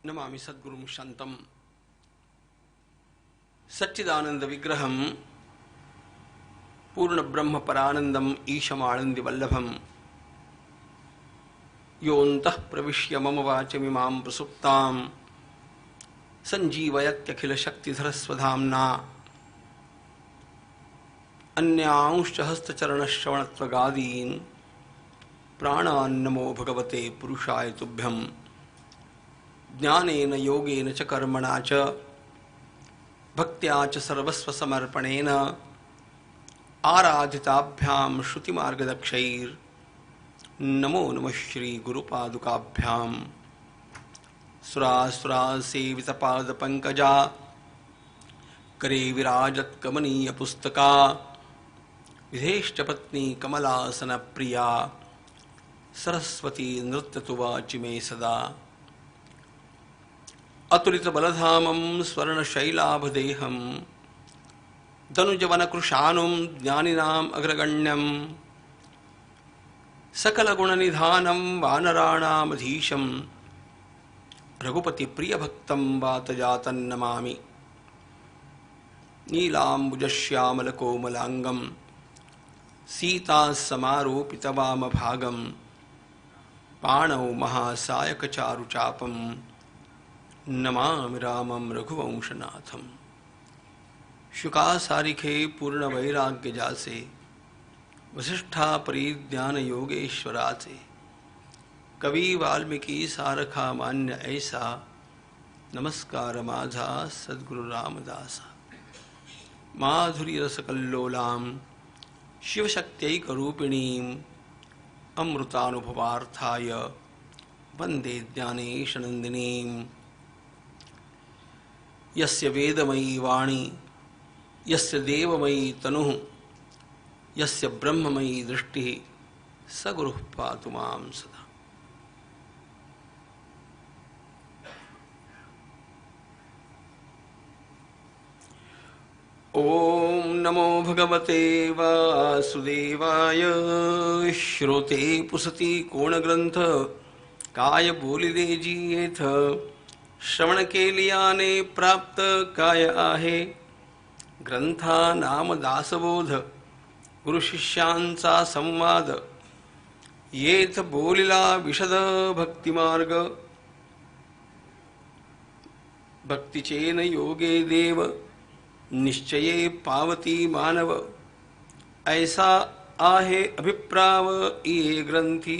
नमामि सद्गुरुं शान्तं सच्चिदानंद विग्रहं पूर्ण ब्रह्म परानंदम ईशमानंद वल्लभम योऽन्तः प्रविश्य मम वाचमिमां प्रसुप्तां संजीवयत्यखिल शक्तिधर स्वधाम्ना अन्यांश्च हस्तचरणश्रवणत्वगादीन् प्राणान्नमो भगवते पुरुषाय तुभ्यं ज्ञानेन योगेन च कर्मणा च भक्त्या च सर्वस्व समर्पणेन आराधिताभ्यां श्रुतिमार्गदक्षैर् नमो नमः श्री गुरुपादुकाभ्यां सुरासुरासेवितपादपङ्कजा करे विराजत्कमनीय पुस्तका विधेश्च पत्नी कमलासन प्रिया सरस्वती नृत्यतु वाचि मे सदा अतुलित बलधामं स्वर्णशैलाभदेहं दनुजवनकृशानुं ज्ञानिनाम् अग्रगण्यं सकलगुणनिधानं वानराणामधीशं रघुपतिप्रियभक्तं वातजातं नमामि नीलाम्बुजश्यामलकोमलाङ्गं सीतासमारोपितवामभागं पाणौ महासायकचारुचापं नमामि रामं रघुवंशनाथं शुकासारिखे पूर्णवैराग्यजासे वसिष्ठा परिज्ञान योगेश्वरासे कवि वाल्मीकि सारखा मान्य ऐसा नमस्कार माझा सद्गुरु रामदासा माधुरी रसकल्लोलां शिवशक्त्यैकरूपिणीं अमृतानुभवार्थाय वन्दे ज्ञानेशनन्दिनीं यस्य वेदमयी वाणी यस्य देवमयी तनुः यस्य ब्रह्ममयी दृष्टिः स गुरुः पातु मां सदा। ओम नमो भगवते वासुदेवाय। श्रोते पुसति कोणग्रंथ काय बोलिदे जियेथ श्रवण के लियाने प्राप्त काय आहे ग्रंथा नाम दासबोध गुरु शिष्यांचा संवाद येथ बोलिला विशद भक्ति मार्ग भक्तिचेन योगे देव निश्चये पावती मानव ऐसा आहे अभिप्राव ये ग्रंथी।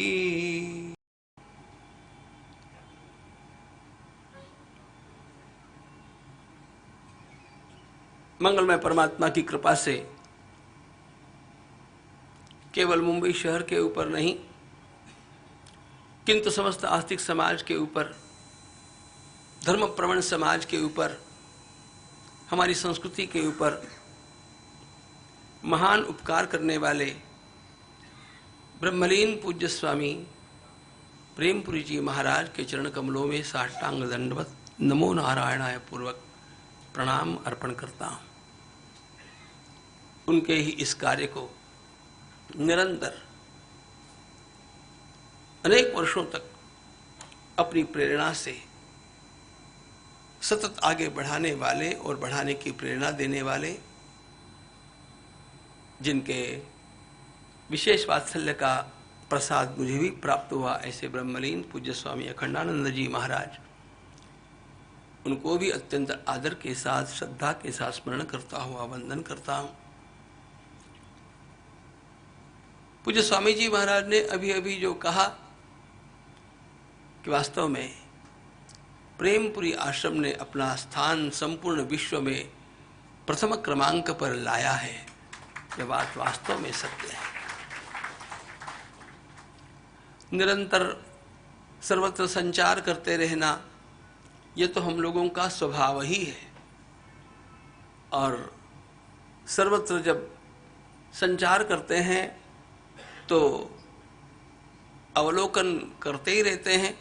मंगलमय परमात्मा की कृपा से केवल मुंबई शहर के ऊपर नहीं किंतु समस्त आस्तिक समाज के ऊपर, धर्म प्रवण समाज के ऊपर, हमारी संस्कृति के ऊपर महान उपकार करने वाले ब्रह्मलीन पूज्य स्वामी प्रेमपुरी जी महाराज के चरण कमलों में साष्टांग दंडवत नमो नारायणाय पूर्वक प्रणाम अर्पण करता हूं। उनके ही इस कार्य को निरंतर अनेक वर्षों तक अपनी प्रेरणा से सतत आगे बढ़ाने वाले और बढ़ाने की प्रेरणा देने वाले, जिनके विशेष वात्सल्य का प्रसाद मुझे भी प्राप्त हुआ, ऐसे ब्रह्मलीन पूज्य स्वामी अखंडानंद जी महाराज, उनको भी अत्यंत आदर के साथ श्रद्धा के साथ स्मरण करता हुआ वंदन करता हूं। पूज्य स्वामी जी महाराज ने अभी अभी जो कहा कि वास्तव में प्रेमपुरी आश्रम ने अपना स्थान संपूर्ण विश्व में प्रथम क्रमांक पर लाया है, यह बात वास्तव में सत्य है। निरंतर सर्वत्र संचार करते रहना ये तो हम लोगों का स्वभाव ही है, और सर्वत्र जब संचार करते हैं तो अवलोकन करते ही रहते हैं।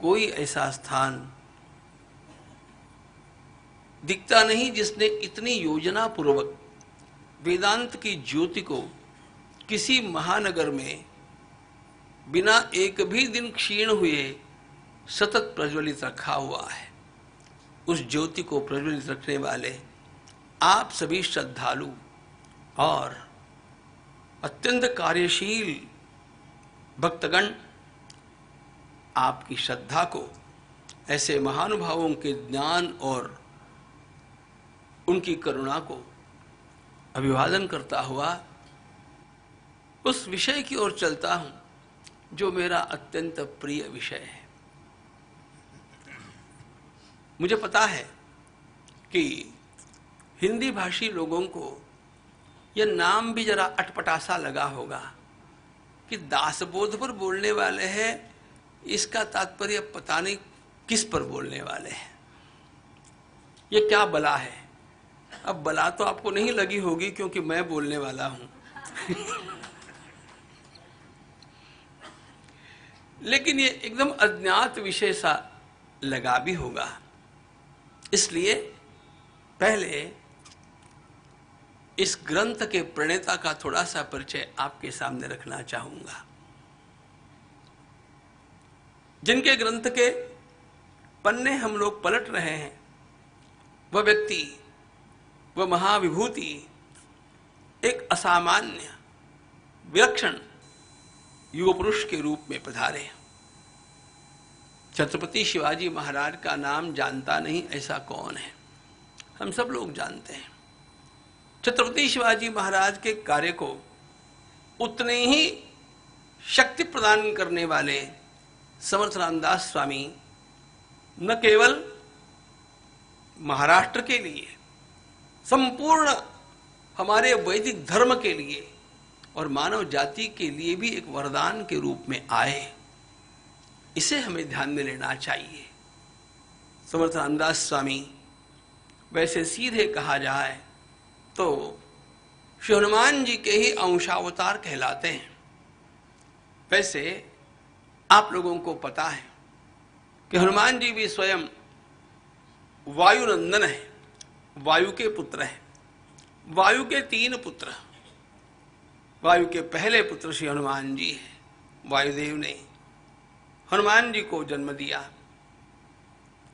कोई ऐसा स्थान दिखता नहीं जिसने इतनी योजना पूर्वक वेदांत की ज्योति को किसी महानगर में बिना एक भी दिन क्षीण हुए सतत प्रज्वलित रखा हुआ है, उस ज्योति को प्रज्वलित रखने वाले आप सभी श्रद्धालु और अत्यंत कार्यशील भक्तगण आपकी श्रद्धा को, ऐसे महानुभावों के ज्ञान और उनकी करुणा को अभिवादन करता हुआ उस विषय की ओर चलता हूं जो मेरा अत्यंत प्रिय विषय है। मुझे पता है कि हिंदी भाषी लोगों को यह नाम भी जरा अटपटा लगा होगा कि दासबोध पर बोलने वाले हैं, इसका तात्पर्य पता नहीं किस पर बोलने वाले हैं, ये क्या बला है। अब बला तो आपको नहीं लगी होगी क्योंकि मैं बोलने वाला हूं लेकिन ये एकदम अज्ञात विषय सा लगा भी होगा। इसलिए पहले इस ग्रंथ के प्रणेता का थोड़ा सा परिचय आपके सामने रखना चाहूंगा। जिनके ग्रंथ के पन्ने हम लोग पलट रहे हैं, वह व्यक्ति, वह महाविभूति एक असामान्य विलक्षण युग पुरुष के रूप में पधारे। छत्रपति शिवाजी महाराज का नाम जानता नहीं ऐसा कौन है? हम सब लोग जानते हैं। छत्रपति शिवाजी महाराज के कार्य को उतने ही शक्ति प्रदान करने वाले समर्थ रामदास स्वामी न केवल महाराष्ट्र के लिए, संपूर्ण हमारे वैदिक धर्म के लिए और मानव जाति के लिए भी एक वरदान के रूप में आए। इसे हमें ध्यान में लेना चाहिए। समर्थ रामदास स्वामी वैसे सीधे कहा जाए तो श्री हनुमान जी के ही अंशावतार कहलाते हैं। वैसे आप लोगों को पता है कि हनुमान जी भी स्वयं वायुनंदन है, वायु के पुत्र हैं। वायु के 3 पुत्र, वायु के पहले पुत्र श्री हनुमान जी हैं। वायुदेव ने हनुमान जी को जन्म दिया।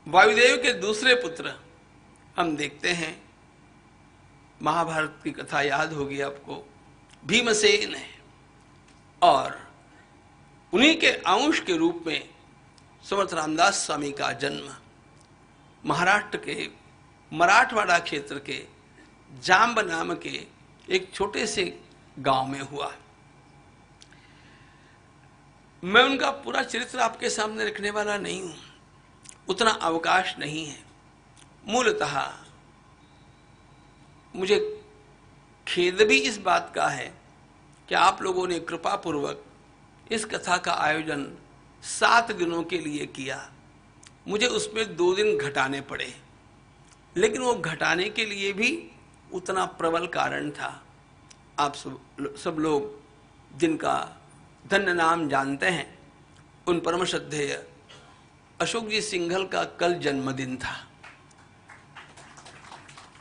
वायुदेव के दूसरे पुत्र हम देखते हैं, महाभारत की कथा याद होगी आपको, भीमसेन है। और उन्हीं के अंश के रूप में समर्थ रामदास स्वामी का जन्म महाराष्ट्र के मराठवाड़ा क्षेत्र के जाम्ब नाम के एक छोटे से गांव में हुआ। मैं उनका पूरा चरित्र आपके सामने रखने वाला नहीं हूं, उतना अवकाश नहीं है। मूलतः मुझे खेद भी इस बात का है कि आप लोगों ने कृपा पूर्वक इस कथा का आयोजन 7 दिनों के लिए किया। मुझे उसमें 2 दिन घटाने पड़े, लेकिन वो घटाने के लिए भी उतना प्रबल कारण था। आप सब लोग जिनका धन्य नाम जानते हैं, उन परम श्रद्धेय अशोक जी सिंघल का कल जन्मदिन था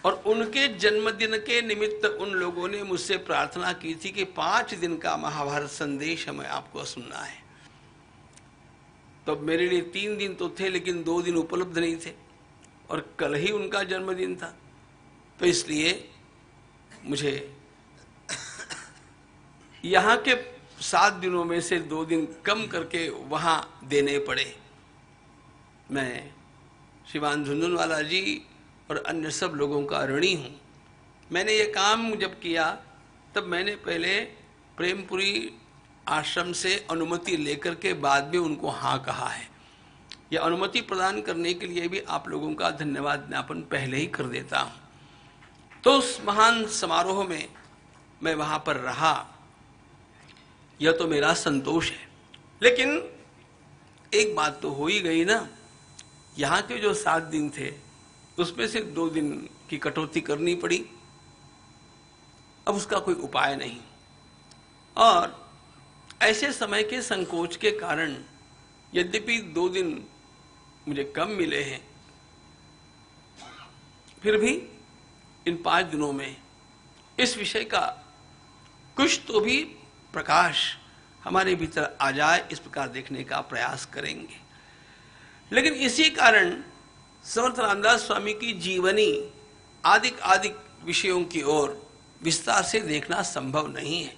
और उनके जन्मदिन के निमित्त उन लोगों ने मुझसे प्रार्थना की थी कि 5 दिन का महाभारत संदेश हमें आपको सुनना है। तो मेरे लिए 3 दिन तो थे, लेकिन 2 दिन उपलब्ध नहीं थे और कल ही उनका जन्मदिन था। तो इसलिए मुझे यहाँ के 7 दिनों में से 2 दिन कम करके वहाँ देने पड़े। मैं श्रीमान झुंझुनवाला जी और अन्य सब लोगों का ऋणी हूँ। मैंने ये काम जब किया तब मैंने पहले प्रेमपुरी आश्रम से अनुमति लेकर के बाद में उनको हाँ कहा है। यह अनुमति प्रदान करने के लिए भी आप लोगों का धन्यवाद ज्ञापन पहले ही कर देता हूँ। तो उस महान समारोह में मैं वहाँ पर रहा, यह तो मेरा संतोष है। लेकिन एक बात तो हो ही गई ना, यहाँ के जो 7 दिन थे उसमें से 2 दिन की कटौती करनी पड़ी। अब उसका कोई उपाय नहीं। और ऐसे समय के संकोच के कारण यद्यपि 2 दिन मुझे कम मिले हैं, फिर भी इन 5 दिनों में इस विषय का कुछ तो भी प्रकाश हमारे भीतर आ जाए, इस प्रकार देखने का प्रयास करेंगे। लेकिन इसी कारण समर्थ रामदास स्वामी की जीवनी आदिक विषयों की ओर विस्तार से देखना संभव नहीं है।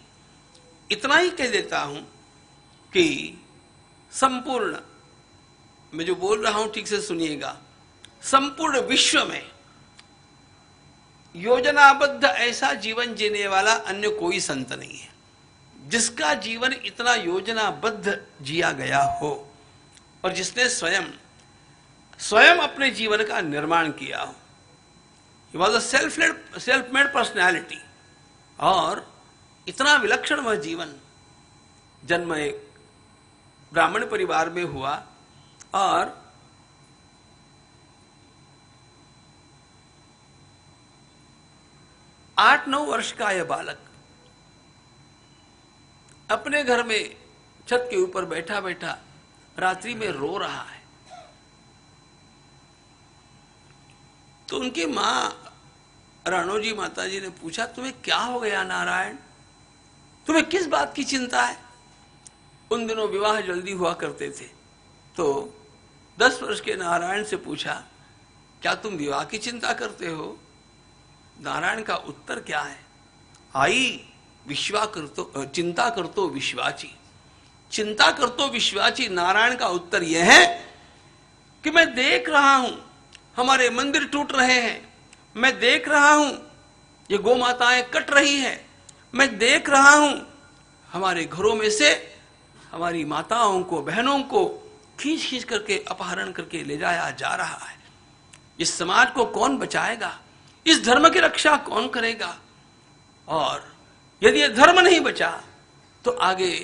इतना ही कह देता हूं कि संपूर्ण, मैं जो बोल रहा हूं ठीक से सुनिएगा, संपूर्ण विश्व में योजनाबद्ध ऐसा जीवन जीने वाला अन्य कोई संत नहीं है जिसका जीवन इतना योजनाबद्ध जिया गया हो और जिसने स्वयं अपने जीवन का निर्माण किया हो। He was a self-made personality। और इतना विलक्षण वह जीवन, जन्म एक ब्राह्मण परिवार में हुआ और 8-9 वर्ष का यह बालक अपने घर में छत के ऊपर बैठा बैठा रात्रि में रो रहा है। तो उनकी मां राणोजी माता जी ने पूछा, तुम्हें क्या हो गया नारायण, तुम्हें किस बात की चिंता है? उन दिनों विवाह जल्दी हुआ करते थे। तो 10 वर्ष के नारायण से पूछा, क्या तुम विवाह की चिंता करते हो? नारायण का उत्तर क्या है? आई चिंता करतो विश्वाची, चिंता करतो विश्वाची। नारायण का उत्तर यह है कि मैं देख रहा हूं हमारे मंदिर टूट रहे हैं, मैं देख रहा हूं ये गौ माताएं कट रही हैं, मैं देख रहा हूं हमारे घरों में से हमारी माताओं को, बहनों को खींच खींच करके अपहरण करके ले जाया जा रहा है। इस समाज को कौन बचाएगा? इस धर्म की रक्षा कौन करेगा? और यदि यह धर्म नहीं बचा तो आगे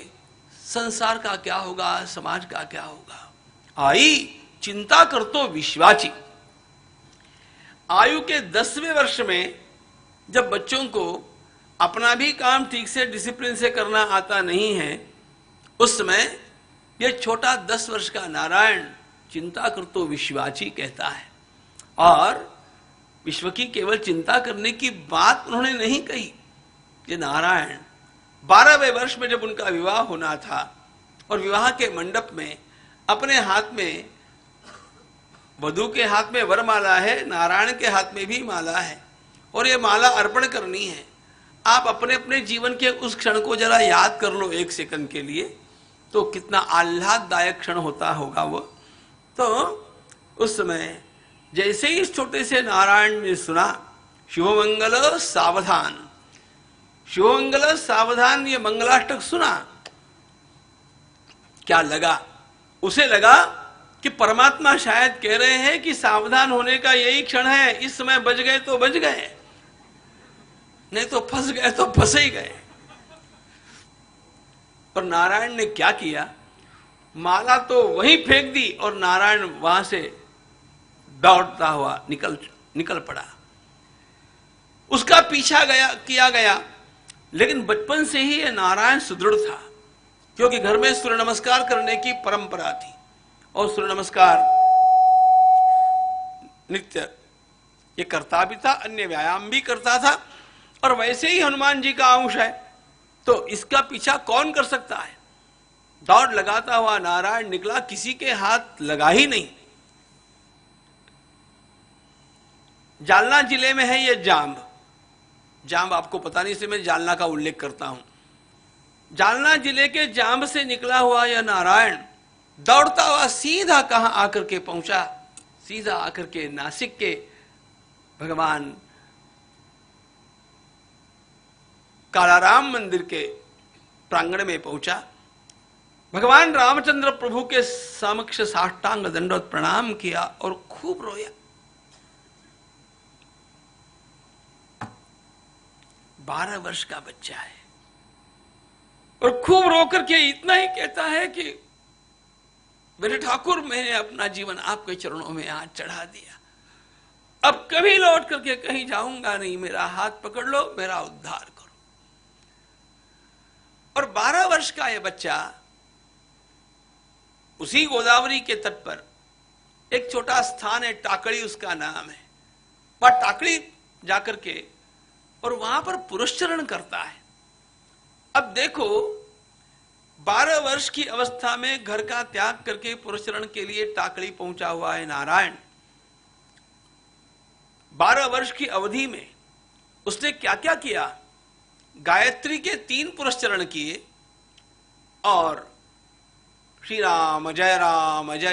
संसार का क्या होगा, समाज का क्या होगा? आई चिंता करतो विश्वाची। आयु के 10वें वर्ष में जब बच्चों को अपना भी काम ठीक से डिसिप्लिन से करना आता नहीं है, उस समय यह छोटा 10 वर्ष का नारायण चिंता करतो विश्वाची कहता है। और विश्व की केवल चिंता करने की बात उन्होंने नहीं कही। ये नारायण 12वें वर्ष में जब उनका विवाह होना था और विवाह के मंडप में अपने हाथ में, वधू के हाथ में वरमाला है, नारायण के हाथ में भी माला है और ये माला अर्पण करनी है। आप अपने अपने जीवन के उस क्षण को जरा याद कर लो 1 सेकंड के लिए, तो कितना आह्लाददायक क्षण होता होगा वो। तो उस समय जैसे ही इस छोटे से नारायण ने सुना शुभमंगल सावधान, शुभमंगल सावधान, ये मंगलाष्टक सुना, क्या लगा? उसे लगा कि परमात्मा शायद कह रहे हैं कि सावधान होने का यही क्षण है, इस समय बच गए तो बच गए, नहीं तो फंस गए तो फंस ही गए। और नारायण ने क्या किया? माला तो वहीं फेंक दी और नारायण वहां से दौड़ता हुआ निकल पड़ा। उसका पीछा किया गया, लेकिन बचपन से ही ये नारायण सुदृढ़ था, क्योंकि घर में सूर्य नमस्कार करने की परंपरा थी और सूर्य नमस्कार नित्य ये करता भी था, अन्य व्यायाम भी करता था और वैसे ही हनुमान जी का अंश है, तो इसका पीछा कौन कर सकता है? दौड़ लगाता हुआ नारायण निकला, किसी के हाथ लगा ही नहीं। जालना जिले में है ये जाम्ब आपको पता नहीं, इसलिए मैं जालना का उल्लेख करता हूं। जालना जिले के जाम्ब से निकला हुआ यह नारायण दौड़ता हुआ सीधा कहां आकर के पहुंचा? सीधा आकर के नासिक के भगवान कालाराम मंदिर के प्रांगण में पहुंचा। भगवान रामचंद्र प्रभु के समक्ष साष्टांग दंडवत प्रणाम किया और खूब रोया। 12 वर्ष का बच्चा है और खूब रो करके इतना ही कहता है कि मेरे ठाकुर, मैंने अपना जीवन आपके चरणों में आज चढ़ा दिया, अब कभी लौट करके कहीं जाऊंगा नहीं, मेरा हाथ पकड़ लो, मेरा उद्धार करो। और 12 वर्ष का यह बच्चा उसी गोदावरी के तट पर एक छोटा स्थान है, टाकड़ी उसका नाम है, वह टाकड़ी जाकर के और वहां पर पुरस्चरण करता है। अब देखो, 12 वर्ष की अवस्था में घर का त्याग करके पुरस्चरण के लिए टाकड़ी पहुंचा हुआ है नारायण। 12 वर्ष की अवधि में उसने क्या क्या किया? गायत्री के 3 पुरस्चरण किए और श्री राम जय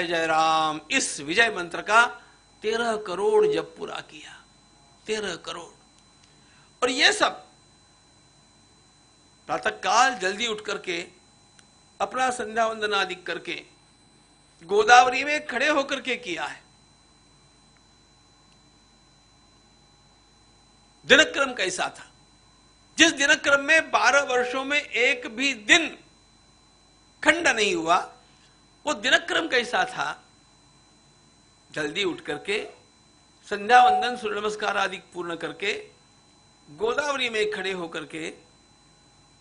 जय राम इस विजय मंत्र का 13 करोड़ जप पूरा किया। 13 करोड़। और यह सब प्रातःकाल जल्दी उठ करके अपना संध्या वंदन आदि करके गोदावरी में खड़े होकर के किया है। दिनक्रम कैसा था? जिस दिनक्रम में 12 वर्षों में एक भी दिन खंड नहीं हुआ, वो दिनक्रम कैसा था? जल्दी उठ करके संध्या वंदन सूर्य नमस्कार आदि पूर्ण करके गोदावरी में खड़े होकर के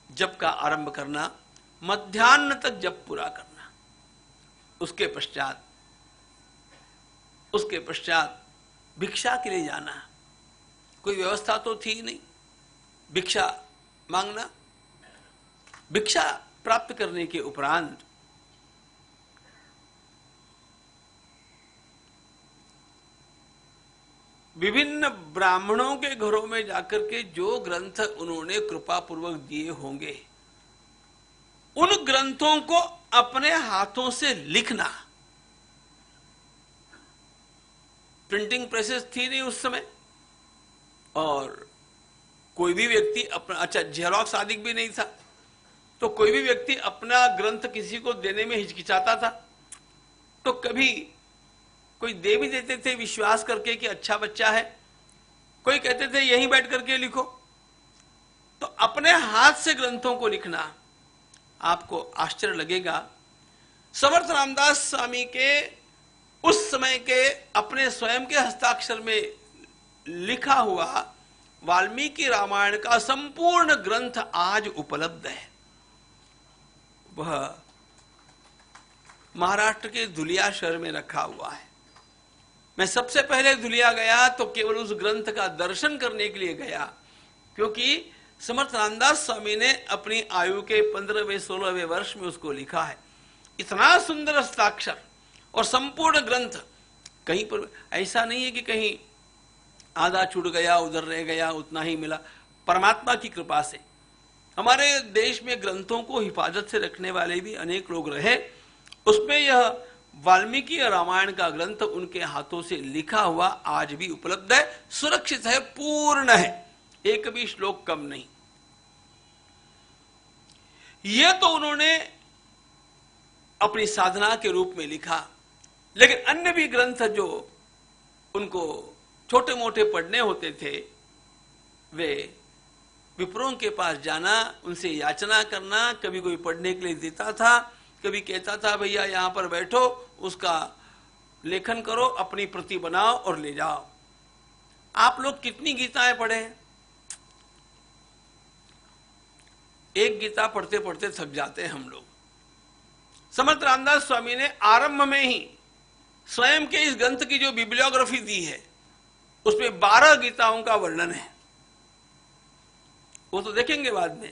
जप का आरंभ करना, मध्याह्न तक जप पूरा करना। उसके पश्चात भिक्षा के लिए जाना। कोई व्यवस्था तो थी नहीं, भिक्षा मांगना। भिक्षा प्राप्त करने के उपरांत विभिन्न ब्राह्मणों के घरों में जाकर के जो ग्रंथ उन्होंने कृपा पूर्वक दिए होंगे, उन ग्रंथों को अपने हाथों से लिखना। प्रिंटिंग प्रेसेस थी नहीं उस समय, और कोई भी व्यक्ति अपना जेरोक्स आदि भी नहीं था, तो कोई भी व्यक्ति अपना ग्रंथ किसी को देने में हिचकिचाता था। तो कभी कोई दे भी देते थे विश्वास करके कि अच्छा बच्चा है, कोई कहते थे यहीं बैठ करके लिखो। तो अपने हाथ से ग्रंथों को लिखना, आपको आश्चर्य लगेगा, समर्थ रामदास स्वामी के उस समय के अपने स्वयं के हस्ताक्षर में लिखा हुआ वाल्मीकि रामायण का संपूर्ण ग्रंथ आज उपलब्ध है। वह महाराष्ट्र के धुलिया शहर में रखा हुआ है। मैं सबसे पहले धुलिया गया तो केवल उस ग्रंथ का दर्शन करने के लिए गया, क्योंकि समर्थ रामदास स्वामी ने अपनी आयु के 15वें 16वें वर्ष में उसको लिखा है। इतना सुंदर हस्ताक्षर और संपूर्ण ग्रंथ। कहीं पर ऐसा नहीं है कि कहीं आधा छूट गया, उधर रह गया, उतना ही मिला। परमात्मा की कृपा से हमारे देश में ग्रंथों को हिफाजत से रखने वाले भी अनेक लोग रहे। उसमें यह वाल्मीकि रामायण का ग्रंथ उनके हाथों से लिखा हुआ आज भी उपलब्ध है, सुरक्षित है, पूर्ण है, एक भी श्लोक कम नहीं। यह तो उन्होंने अपनी साधना के रूप में लिखा, लेकिन अन्य भी ग्रंथ जो उनको छोटे मोटे पढ़ने होते थे, वे विप्रों के पास जाना, उनसे याचना करना। कभी कोई पढ़ने के लिए देता था, कभी कहता था भैया यहां पर बैठो, उसका लेखन करो, अपनी प्रति बनाओ और ले जाओ। आप लोग कितनी गीताएं पढ़े हैं? एक गीता पढ़ते पढ़ते थक जाते हैं हम लोग। समर्थ रामदास स्वामी ने आरंभ में ही स्वयं के इस ग्रंथ की जो बिब्लियोग्राफी दी है, उसमें 12 गीताओं का वर्णन है। वो तो देखेंगे बाद में,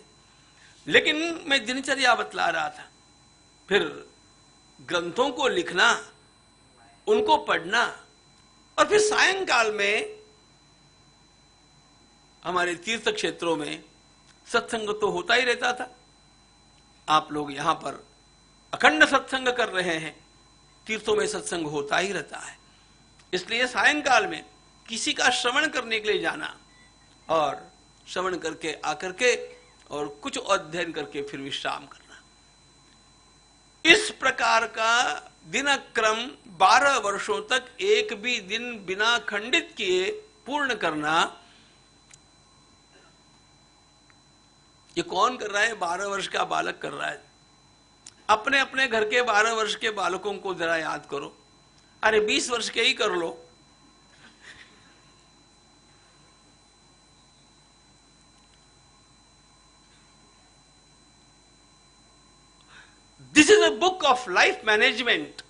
लेकिन मैं दिनचर्या बतला रहा था। फिर ग्रंथों को लिखना, उनको पढ़ना, और फिर सायंकाल में हमारे तीर्थ क्षेत्रों में सत्संग तो होता ही रहता था। आप लोग यहां पर अखंड सत्संग कर रहे हैं, तीर्थों में सत्संग होता ही रहता है। इसलिए सायंकाल में किसी का श्रवण करने के लिए जाना, और श्रवण करके आकर के और कुछ अध्ययन करके फिर विश्राम करना। इस प्रकार का दिनक्रम 12 वर्षों तक एक भी दिन बिना खंडित किए पूर्ण करना। ये कौन कर रहा है? 12 वर्ष का बालक कर रहा है। अपने अपने घर के 12 वर्ष के बालकों को जरा याद करो। अरे 20 वर्ष के ही कर लो। This is a book of life management.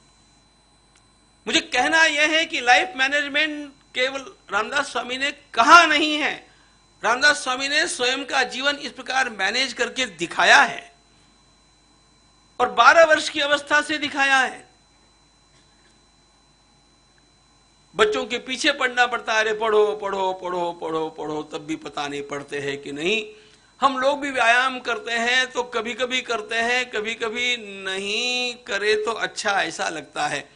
मुझे कहना यह है कि लाइफ मैनेजमेंट केवल रामदास स्वामी ने कहा नहीं है, रामदास स्वामी ने स्वयं का जीवन इस प्रकार मैनेज करके दिखाया है। और 12 वर्ष की अवस्था से दिखाया है। बच्चों के पीछे पढ़ना पड़ता है, अरे पढ़ो पढ़ो पढ़ो पढ़ो पढ़ो, तब भी पता नहीं पढ़ते हैं कि नहीं। हम लोग भी व्यायाम करते हैं तो कभी कभी करते हैं, कभी कभी नहीं करे तो अच्छा ऐसा लगता है।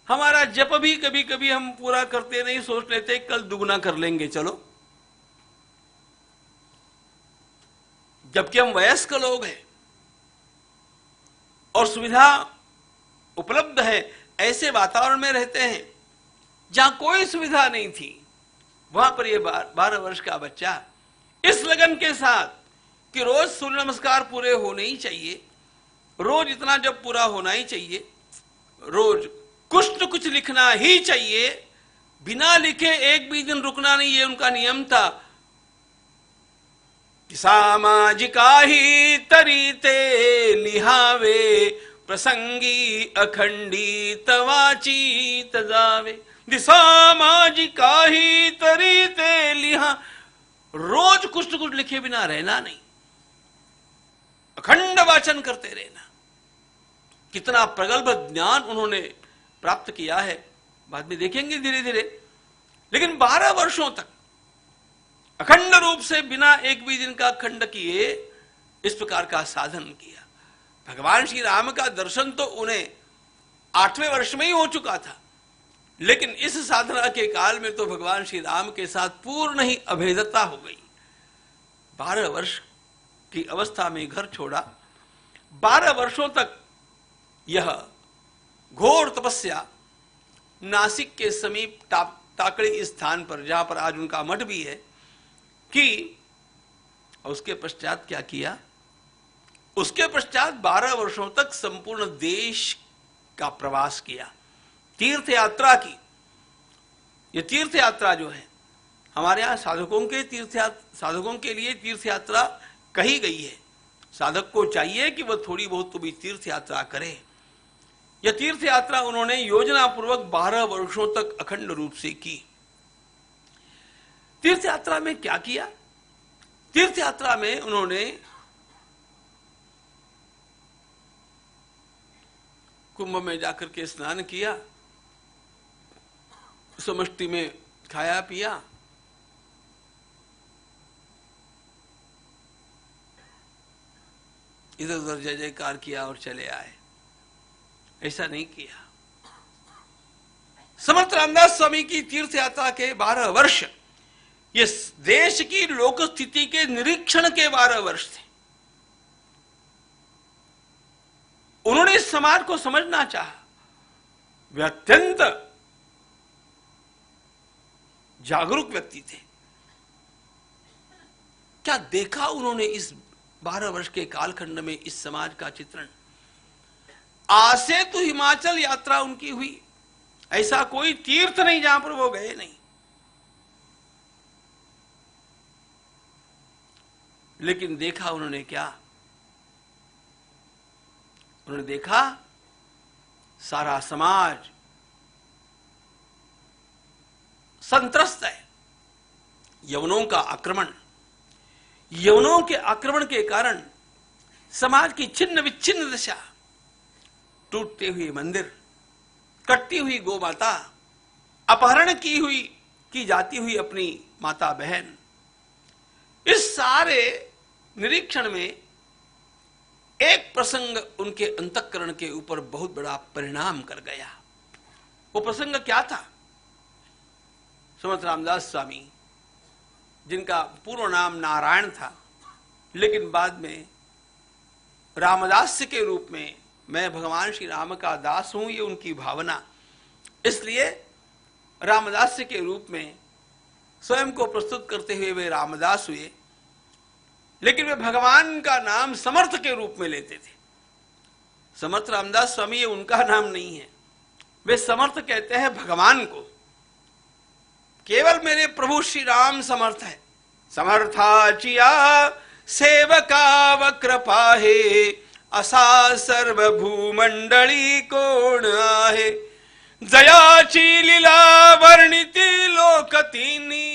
हमारा जप भी कभी कभी हम पूरा करते नहीं, सोच लेते कल दुगना कर लेंगे चलो, जबकि हम वयस्क लोग हैं और सुविधा उपलब्ध है। ऐसे वातावरण में रहते हैं जहां कोई सुविधा नहीं थी, वहां पर यह 12 वर्ष का बच्चा इस लगन के साथ कि रोज सूर्य नमस्कार पूरे होने ही चाहिए, रोज इतना जब पूरा होना ही चाहिए, रोज कुछ न कुछ लिखना ही चाहिए, बिना लिखे एक भी दिन रुकना नहीं, ये उनका नियम था। सामाजिका ही तरीते लिहावे, प्रसंगी अखंडित वाचित जावे। सामाजिका ही तरीते लिहा, रोज कुछ न कुछ लिखे बिना रहना नहीं, अखंड वाचन करते रहना। कितना प्रगल्भ ज्ञान उन्होंने प्राप्त किया है, बाद में देखेंगे धीरे धीरे। लेकिन 12 वर्षों तक अखंड रूप से बिना एक भी दिन का खंड किए इस प्रकार का साधन किया। भगवान श्री राम का दर्शन तो उन्हें 8वें वर्ष में ही हो चुका था, लेकिन इस साधना के काल में तो भगवान श्री राम के साथ पूर्ण ही अभेदता हो गई। 12 वर्ष की अवस्था में घर छोड़ा, 12 वर्षों तक यह घोर तपस्या नासिक के समीप टाकड़ी स्थान पर, जहां पर आज उनका मठ भी है, कि उसके पश्चात क्या किया? उसके पश्चात 12 वर्षों तक संपूर्ण देश का प्रवास किया, तीर्थ यात्रा की। ये तीर्थ यात्रा जो है हमारे यहां साधकों के लिए तीर्थ यात्रा कही गई है। साधक को चाहिए कि वह थोड़ी बहुत तो भी तीर्थ यात्रा करे। यह तीर्थ यात्रा उन्होंने योजना पूर्वक 12 वर्षों तक अखंड रूप से की। तीर्थ यात्रा में क्या किया? तीर्थ यात्रा में उन्होंने कुंभ में जाकर के स्नान किया, समष्टि में खाया पिया, इधर उधर जय जयकार किया और चले आए। ऐसा नहीं किया। समर्थ रामदास स्वामी की तीर्थ यात्रा के 12 वर्ष ये देश की लोक स्थिति के निरीक्षण के 12 वर्ष थे। उन्होंने इस समाज को समझना चाहा। वे अत्यंत जागरूक व्यक्ति थे। क्या देखा उन्होंने इस 12 वर्ष के कालखंड में इस समाज का चित्रण? आसे तो हिमाचल यात्रा उनकी हुई, ऐसा कोई तीर्थ नहीं जहां पर वो गए नहीं। लेकिन देखा उन्होंने क्या? उन्होंने देखा सारा समाज संत्रस्त है। यवनों का आक्रमण, यवनों के आक्रमण के कारण समाज की छिन्न विच्छिन्न दशा, टूटते हुए मंदिर, कटती हुई गौ माता, अपहरण की जाती हुई अपनी माता बहन, इस सारे निरीक्षण में एक प्रसंग उनके अंतःकरण के ऊपर बहुत बड़ा परिणाम कर गया। वो प्रसंग क्या था? समर्थ रामदास स्वामी, जिनका पूर्ण नाम नारायण था, लेकिन बाद में रामदास के रूप में मैं भगवान श्री राम का दास हूं, ये उनकी भावना, इसलिए रामदास के रूप में स्वयं को प्रस्तुत करते हुए वे रामदास हुए। लेकिन वे भगवान का नाम समर्थ के रूप में लेते थे। समर्थ रामदास स्वामी ये उनका नाम नहीं है, वे समर्थ कहते हैं भगवान को। केवल मेरे प्रभु श्री राम समर्थ है। समर्थाचिया सेवका वक्रपा है, असा सर्वभूमंडली कोण आहे। जयाची लीला वर्णिती लोकतीनी,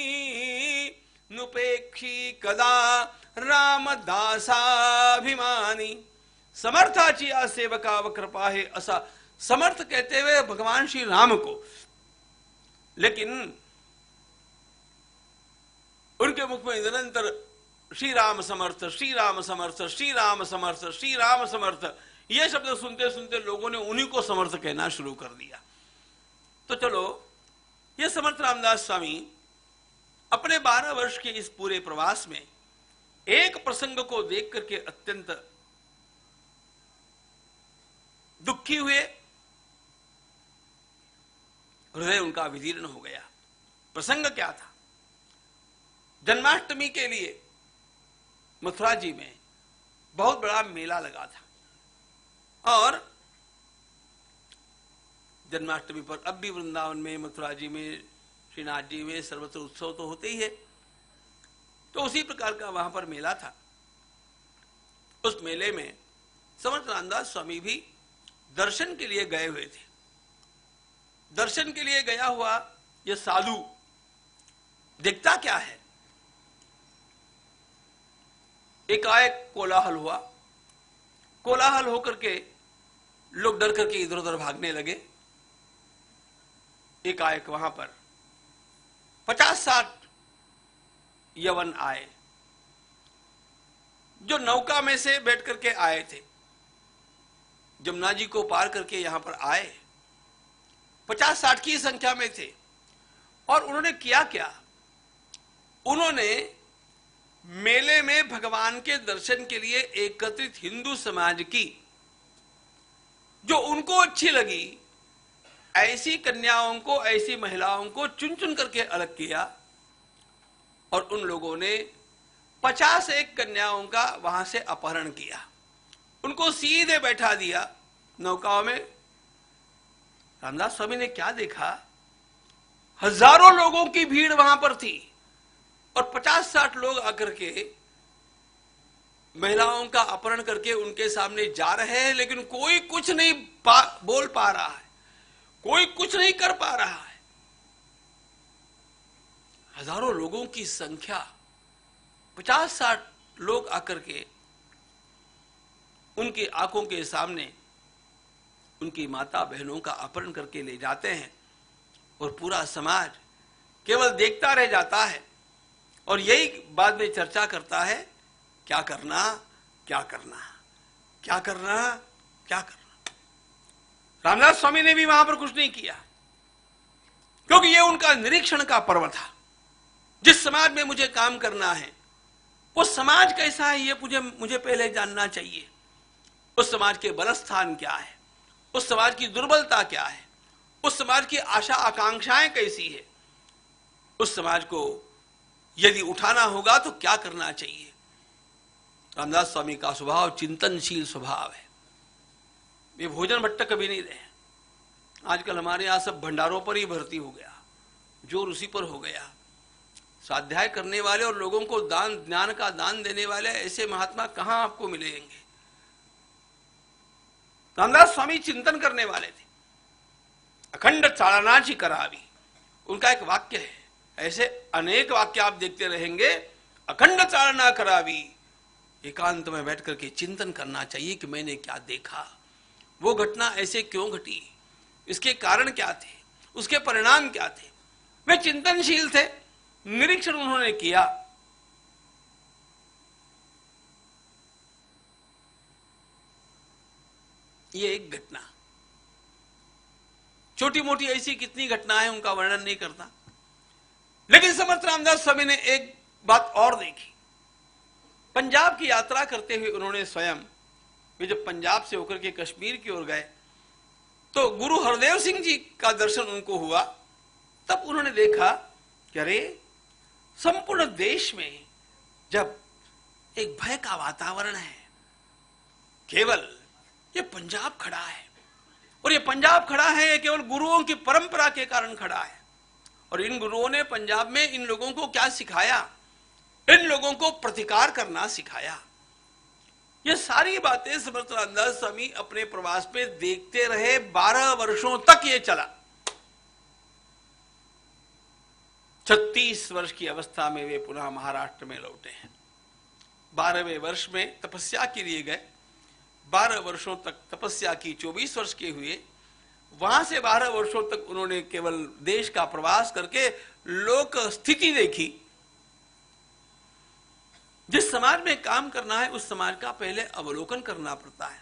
नुपेक्षी कदा रामदासाभिमानी। समर्थाचिया सेवका व कृपा है, ऐसा समर्थ कहते हुए भगवान श्री राम को, लेकिन उनके मुख में निरंतर श्री राम समर्थ, श्री राम समर्थ, श्री राम समर्थ, श्री राम समर्थ, ये शब्द सुनते सुनते लोगों ने उन्हीं को समर्थ कहना शुरू कर दिया। तो चलो, ये समर्थ रामदास स्वामी अपने 12 वर्ष के इस पूरे प्रवास में एक प्रसंग को देख करके अत्यंत दुखी हुए, हृदय उनका विदीर्ण हो गया। प्रसंग क्या था? जन्माष्टमी के लिए मथुरा जी में बहुत बड़ा मेला लगा था, और जन्माष्टमी पर अब भी वृंदावन में, मथुरा जी में, श्रीनाथ जी में सर्वत्र उत्सव तो होते ही है। तो उसी प्रकार का वहां पर मेला था। उस मेले में समर्थ रामदास स्वामी भी दर्शन के लिए गए हुए थे। दर्शन के लिए गया हुआ यह साधु दिखता क्या है? एकाएक कोलाहल हुआ। कोलाहल होकर के लोग डर करके इधर उधर भागने लगे। एकाएक वहां पर 50-60 यवन आए, जो नौका में से बैठ करके आए थे, जमुना जी को पार करके यहां पर आए। 50-60 की संख्या में थे। और उन्होंने किया क्या? उन्होंने मेले में भगवान के दर्शन के लिए एकत्रित हिंदू समाज की, जो उनको अच्छी लगी, ऐसी कन्याओं को, ऐसी महिलाओं को चुन चुन करके अलग किया, और उन लोगों ने 51 कन्याओं का वहां से अपहरण किया। उनको सीधे बैठा दिया नौकाओं में। रामदास स्वामी ने क्या देखा? हजारों लोगों की भीड़ वहां पर थी, और 50-60 लोग आकर के महिलाओं का अपहरण करके उनके सामने जा रहे हैं, लेकिन कोई कुछ नहीं बोल पा रहा है, कोई कुछ नहीं कर पा रहा है। हजारों लोगों की संख्या, 50-60 लोग आकर के उनकी आंखों के सामने उनकी माता बहनों का अपहरण करके ले जाते हैं, और पूरा समाज केवल देखता रह जाता है, और यही बाद में चर्चा करता है, क्या करना, क्या करना, क्या करना, क्या करना। रामदास स्वामी ने भी वहां पर कुछ नहीं किया, क्योंकि यह उनका निरीक्षण का पर्व था। जिस समाज में मुझे काम करना है, वो समाज कैसा है, ये मुझे पहले जानना चाहिए। उस समाज के बलस्थान क्या है, उस समाज की दुर्बलता क्या है, उस समाज की आशा आकांक्षाएं कैसी है, उस समाज को यदि उठाना होगा तो क्या करना चाहिए। रामदास स्वामी का स्वभाव चिंतनशील स्वभाव है। ये भोजन भट्ट कभी नहीं रहे। आजकल हमारे यहां सब भंडारों पर ही भर्ती हो गया, जोर उसी पर हो गया। स्वाध्याय करने वाले और लोगों को ज्ञान का दान देने वाले ऐसे महात्मा कहां आपको मिलेंगे। रामदास स्वामी चिंतन करने वाले थे। अखंड चालनाची करावी, उनका एक वाक्य है। ऐसे अनेक वाक्य आप देखते रहेंगे। अखंड चालना करावी, एकांत में बैठ करके चिंतन करना चाहिए कि मैंने क्या देखा, वो घटना ऐसे क्यों घटी, इसके कारण क्या थे, उसके परिणाम क्या थे। वे चिंतनशील थे, निरीक्षण उन्होंने किया। ये एक घटना, छोटी मोटी ऐसी कितनी घटनाएं उनका वर्णन नहीं करता, लेकिन समर्थ रामदास स्वामी ने एक बात और देखी। पंजाब की यात्रा करते हुए उन्होंने स्वयं, वे जब पंजाब से होकर के कश्मीर की ओर गए तो गुरु हरदेव सिंह जी का दर्शन उनको हुआ। तब उन्होंने देखा कि अरे, संपूर्ण देश में जब एक भय का वातावरण है, केवल ये पंजाब खड़ा है, और ये पंजाब खड़ा है ये केवल गुरुओं की परंपरा के कारण खड़ा है। और इन गुरुओं ने पंजाब में इन लोगों को क्या सिखाया? इन लोगों को प्रतिकार करना सिखाया। ये सारी बातें समर्थ रामदास स्वामी अपने प्रवास में देखते रहे। 12 वर्षों तक ये चला। 36 वर्ष की अवस्था में वे पुनः महाराष्ट्र में लौटे हैं। 12वें वर्ष में तपस्या के लिए गए। 12 वर्षों तक तपस्या की, 24 वर्ष के हुए। वहां से 12 वर्षों तक उन्होंने केवल देश का प्रवास करके लोक स्थिति देखी। जिस समाज में काम करना है उस समाज का पहले अवलोकन करना पड़ता है।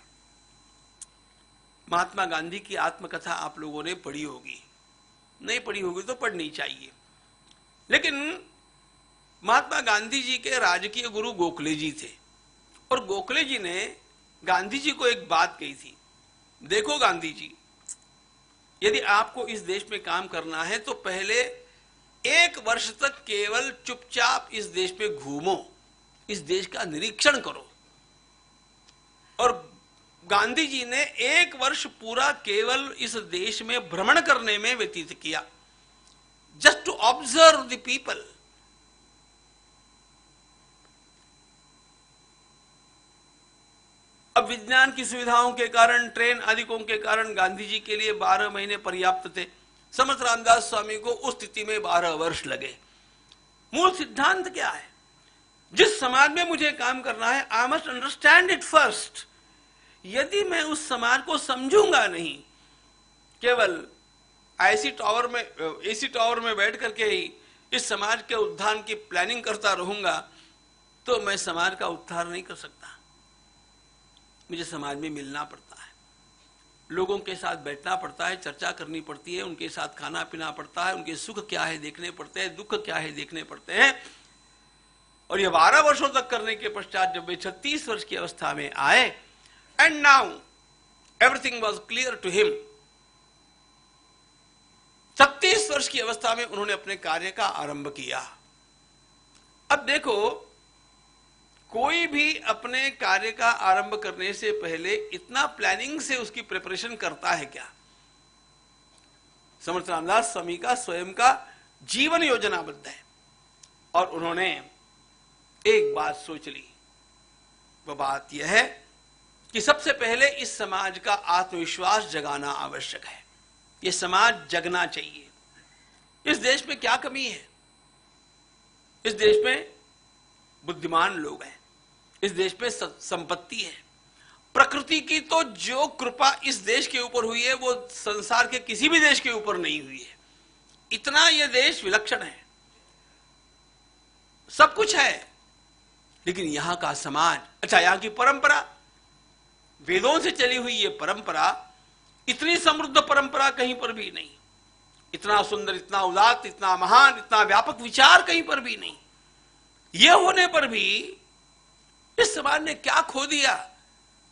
महात्मा गांधी की आत्मकथा आप लोगों ने पढ़ी होगी, नहीं पढ़ी होगी तो पढ़नी चाहिए। लेकिन महात्मा गांधी जी के राजकीय गुरु गोखले जी थे, और गोखले जी ने गांधी जी को एक बात कही थी, देखो गांधी जी, यदि आपको इस देश में काम करना है तो पहले 1 वर्ष तक केवल चुपचाप इस देश में घूमो, इस देश का निरीक्षण करो। और गांधी जी ने 1 वर्ष पूरा केवल इस देश में भ्रमण करने में व्यतीत किया, just to observe the people. अब विज्ञान की सुविधाओं के कारण, ट्रेन आदिकों के कारण गांधी जी के लिए 12 महीने पर्याप्त थे। समर्थ रामदास स्वामी को उस स्थिति में 12 वर्ष लगे। मूल सिद्धांत क्या है? जिस समाज में मुझे काम करना है, I must understand it first. यदि मैं उस समाज को समझूंगा नहीं, केवल एसी टावर में बैठ करके ही इस समाज के उद्धार की प्लानिंग करता रहूंगा, तो मैं समाज का उद्धार नहीं कर सकता। मुझे समाज में मिलना पड़ता है, लोगों के साथ बैठना पड़ता है, चर्चा करनी पड़ती है, उनके साथ खाना पीना पड़ता है, उनके सुख क्या है देखने पड़ते हैं, दुख क्या है देखने पड़ते हैं। और ये 12 वर्षों तक करने के पश्चात जब वे 36 वर्ष की अवस्था में आए, and now everything was clear to him. 36 वर्ष की अवस्था में उन्होंने अपने कार्य का आरंभ किया। अब देखो, कोई भी अपने कार्य का आरंभ करने से पहले इतना प्लानिंग से उसकी प्रिपरेशन करता है क्या? समर्थ रामदास स्वामी का स्वयं का जीवन योजनाबद्ध है, और उन्होंने एक बात सोच ली। वह बात यह है कि सबसे पहले इस समाज का आत्मविश्वास जगाना आवश्यक है। यह समाज जगना चाहिए। इस देश में क्या कमी है? इस देश में बुद्धिमान लोग हैं, इस देश में संपत्ति है। प्रकृति की तो जो कृपा इस देश के ऊपर हुई है वो संसार के किसी भी देश के ऊपर नहीं हुई है। इतना यह देश विलक्षण है, सब कुछ है। लेकिन यहां का समाज, अच्छा यहां की परंपरा, वेदों से चली हुई ये परंपरा, इतनी समृद्ध परंपरा कहीं पर भी नहीं। इतना सुंदर, इतना उदात्त, इतना महान, इतना व्यापक विचार कहीं पर भी नहीं। यह होने पर भी इस समाज ने क्या खो दिया?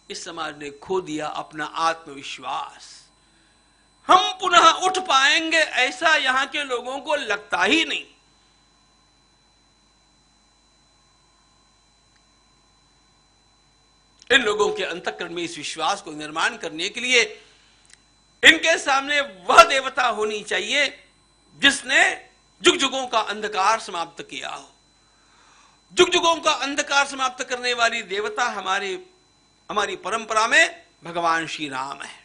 इस समाज ने खो दिया अपना आत्मविश्वास। हम पुनः उठ पाएंगे ऐसा यहां के लोगों को लगता ही नहीं। इन लोगों के अंतःकरण में इस विश्वास को निर्माण करने के लिए इनके सामने वह देवता होनी चाहिए जिसने जुग जुगों का अंधकार समाप्त किया हो। जुग जुगों का अंधकार समाप्त करने वाली देवता हमारी परंपरा में भगवान श्री राम है।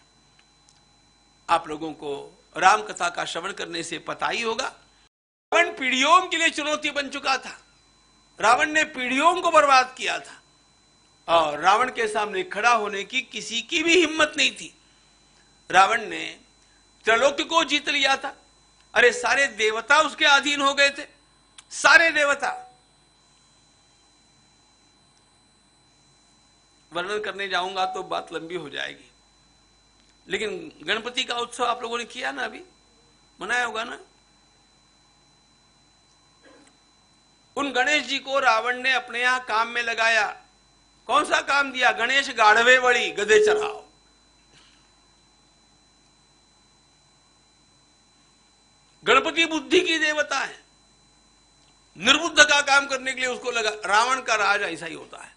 आप लोगों को राम कथा का श्रवण करने से पता ही होगा, रावण पीढ़ियों के लिए चुनौती बन चुका था। रावण ने पीढ़ियों को बर्बाद किया था, और रावण के सामने खड़ा होने की किसी की भी हिम्मत नहीं थी। रावण ने त्रैलोक्य को जीत लिया था। अरे सारे देवता उसके अधीन हो गए थे, सारे देवता। वर्णन करने जाऊंगा तो बात लंबी हो जाएगी, लेकिन गणपति का उत्सव आप लोगों ने किया ना, अभी मनाया होगा ना। उन गणेश जी को रावण ने अपने यहां काम में लगाया। कौन सा काम दिया? गणेश गाढ़वे बड़ी गधे चढ़ाओ। गणपति बुद्धि की देवता है, निर्बुद्ध का काम करने के लिए उसको लगा। रावण का राज ऐसा ही होता है।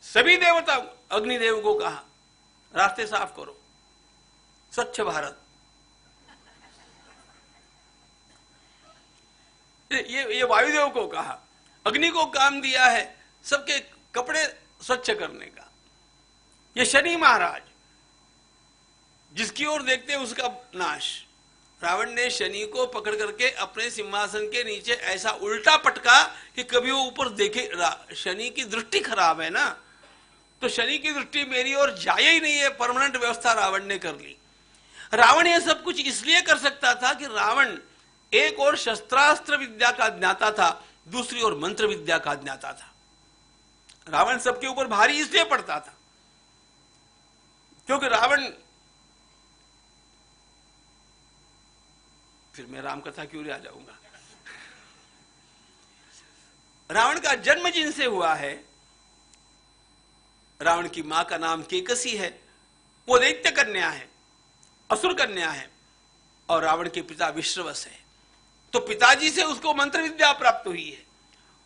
सभी देवता, अग्निदेव को कहा रास्ते साफ करो, स्वच्छ भारत। ये वायुदेव को कहा, अग्नि को काम दिया है सबके कपड़े स्वच्छ करने का। ये शनि महाराज, जिसकी ओर देखते उसका नाश। रावण ने शनि को पकड़ करके अपने सिंहासन के नीचे ऐसा उल्टा पटका कि कभी वो ऊपर देखे। शनि की दृष्टि खराब है ना, तो शनि की दृष्टि मेरी ओर जाए ही नहीं है, परमानेंट व्यवस्था रावण ने कर ली। रावण ये सब कुछ इसलिए कर सकता था कि रावण एक और शस्त्रास्त्र विद्या का ज्ञाता था, दूसरी ओर मंत्र विद्या का ज्ञाता था। रावण सबके ऊपर भारी इसलिए पड़ता था क्योंकि रावण, फिर मैं रामकथा क्यों ले आ जाऊंगा। रावण का जन्म जिनसे हुआ है, रावण की मां का नाम केकसी है, वो दैत्य कन्या है, असुर कन्या है, और रावण के पिता विश्रवस है। तो पिताजी से उसको मंत्र विद्या प्राप्त हुई है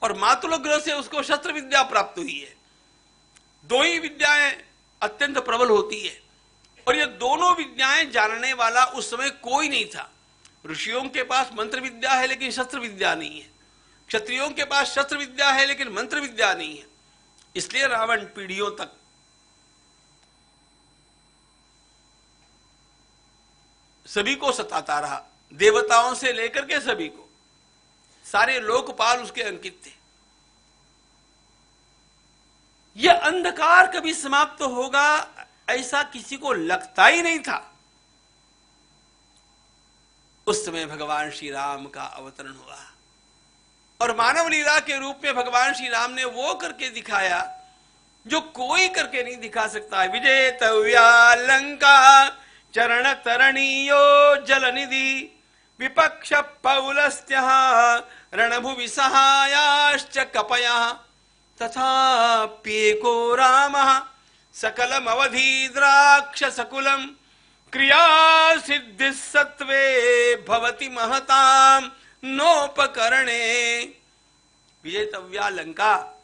और मातुल ग्रह से उसको शस्त्र विद्या प्राप्त हुई है। दो ही विद्याएं अत्यंत प्रबल होती है और ये दोनों विद्याएं जानने वाला उस समय कोई नहीं था। ऋषियों के पास मंत्र विद्या है लेकिन शस्त्र विद्या नहीं है, क्षत्रियों के पास शस्त्र विद्या है लेकिन मंत्र विद्या नहीं है। इसलिए रावण पीढ़ियों तक सभी को सताता रहा, देवताओं से लेकर के सभी को। सारे लोकपाल उसके अंकित थे। यह अंधकार कभी समाप्त होगा ऐसा किसी को लगता ही नहीं था। उस समय भगवान श्री राम का अवतरण हुआ और मानव लीला के रूप में भगवान श्री राम ने वो करके दिखाया जो कोई करके नहीं दिखा सकता। विजेतव्या लंका चरण तरणीयो जलनिधि विपक्ष पौलस्त्यः रणभुवि सहायाश्च कपयः तथाप्येको रामः सकलमवधीद्राक्षसकुलं क्रिया सिद्धि सत्वे भवति महतां नोपकरणे। विजेतव्या लंका,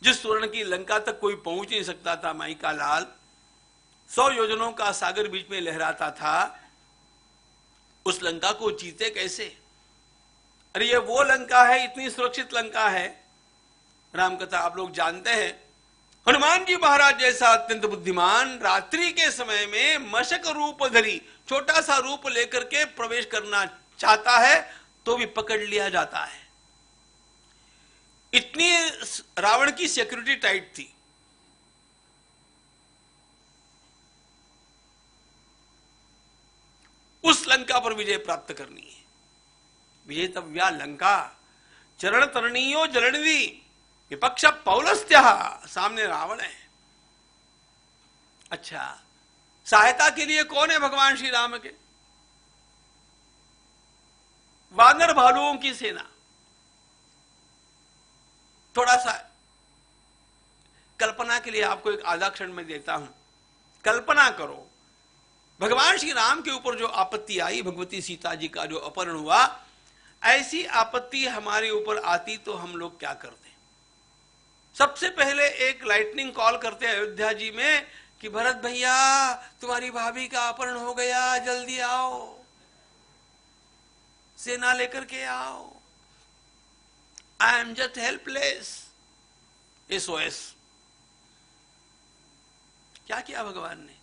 जिस स्वर्ण की लंका तक कोई पहुंच नहीं सकता था, माई का लाल 100 योजनों का सागर बीच में लहराता था, उस लंका को जीते कैसे? अरे ये वो लंका है, इतनी सुरक्षित लंका है। रामकथा आप लोग जानते हैं, हनुमान जी महाराज जैसा अत्यंत बुद्धिमान रात्रि के समय में मशक रूप धरी छोटा सा रूप लेकर के प्रवेश करना चाहता है तो भी पकड़ लिया जाता है। इतनी रावण की सिक्योरिटी टाइट थी। उस लंका पर विजय प्राप्त करनी है। विजेतव्या लंका चरण तरणीयो जलनिधि विपक्ष पौलस्त्यः, सामने रावण है। अच्छा, सहायता के लिए कौन है भगवान श्री राम के? वानर भालुओं की सेना। थोड़ा सा कल्पना के लिए आपको एक आधा क्षण में देता हूं। कल्पना करो, भगवान श्री राम के ऊपर जो आपत्ति आई, भगवती सीता जी का जो अपहरण हुआ, ऐसी आपत्ति हमारे ऊपर आती तो हम लोग क्या करते? सबसे पहले एक लाइटनिंग कॉल करते अयोध्या जी में कि भरत भैया तुम्हारी भाभी का अपहरण हो गया, जल्दी आओ, सेना लेकर के आओ, I am just helpless. SOS। क्या किया भगवान ने?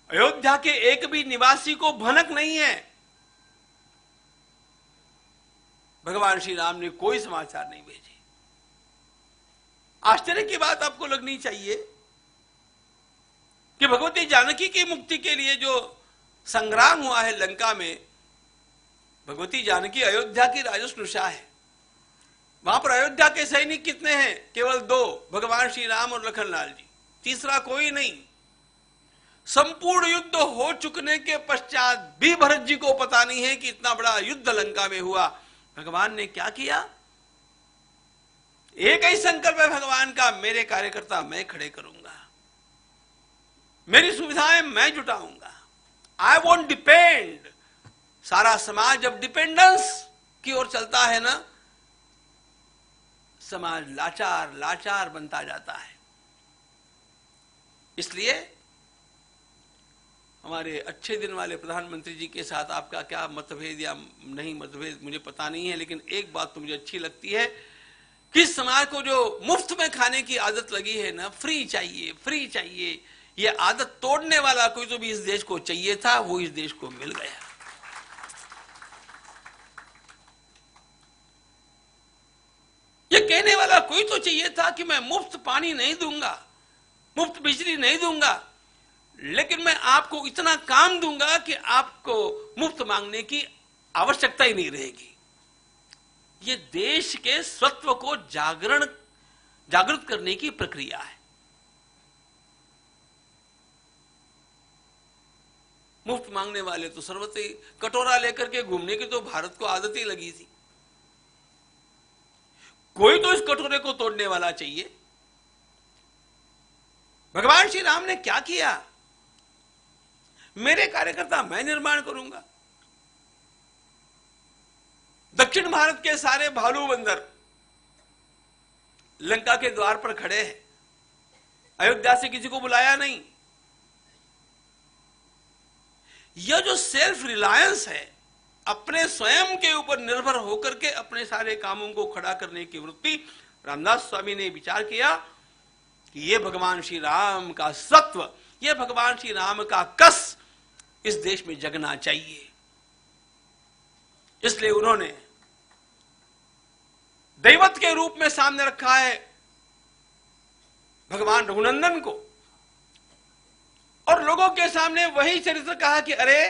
अयोध्या के एक भी निवासी को भनक नहीं है। भगवान श्री राम ने कोई समाचार नहीं भेजे। आश्चर्य की बात आपको लगनी चाहिए कि भगवती जानकी की मुक्ति के लिए जो संग्राम हुआ है लंका में, भगवती जानकी अयोध्या की राजस्नुषा है। वहां पर अयोध्या के सैनिक कितने हैं? केवल 2, भगवान श्री राम और लखनलाल जी, तीसरा कोई नहीं। संपूर्ण युद्ध हो चुकने के पश्चात भी भरत जी को पता नहीं है कि इतना बड़ा युद्ध लंका में हुआ। भगवान ने क्या किया? एक ही संकल्प है भगवान का, मेरे कार्यकर्ता मैं खड़े करूंगा, मेरी सुविधाएं मैं जुटाऊंगा, आई वोंट डिपेंड। सारा समाज जब डिपेंडेंस की ओर चलता है ना, समाज लाचार लाचार बनता जाता है। इसलिए हमारे अच्छे दिन वाले प्रधानमंत्री जी के साथ आपका क्या मतभेद या नहीं मतभेद मुझे पता नहीं है, लेकिन एक बात तो मुझे अच्छी लगती है कि समाज को जो मुफ्त में खाने की आदत लगी है ना, फ्री चाहिए फ्री चाहिए, ये आदत तोड़ने वाला कोई तो भी इस देश को चाहिए था, वो इस देश को मिल गया। कोई तो चाहिए था कि मैं मुफ्त पानी नहीं दूंगा, मुफ्त बिजली नहीं दूंगा, लेकिन मैं आपको इतना काम दूंगा कि आपको मुफ्त मांगने की आवश्यकता ही नहीं रहेगी। ये देश के स्वत्व को जागृत करने की प्रक्रिया है। मुफ्त मांगने वाले तो सर्वत्र कटोरा लेकर के घूमने की तो भारत को आदत ही लगी थी। कोई तो इस कटोरे को तोड़ने वाला चाहिए। भगवान श्री राम ने क्या किया? मेरे कार्यकर्ता मैं निर्माण करूंगा। दक्षिण भारत के सारे भालू बंदर लंका के द्वार पर खड़े हैं, अयोध्या से किसी को बुलाया नहीं। यह जो सेल्फ रिलायंस है, अपने स्वयं के ऊपर निर्भर होकर के अपने सारे कामों को खड़ा करने की वृत्ति, रामदास स्वामी ने विचार किया कि यह भगवान श्री राम का सत्व, यह भगवान श्री राम का कस इस देश में जगना चाहिए। इसलिए उन्होंने दैवत के रूप में सामने रखा है भगवान रघुनंदन को, और लोगों के सामने वही चरित्र कहा कि अरे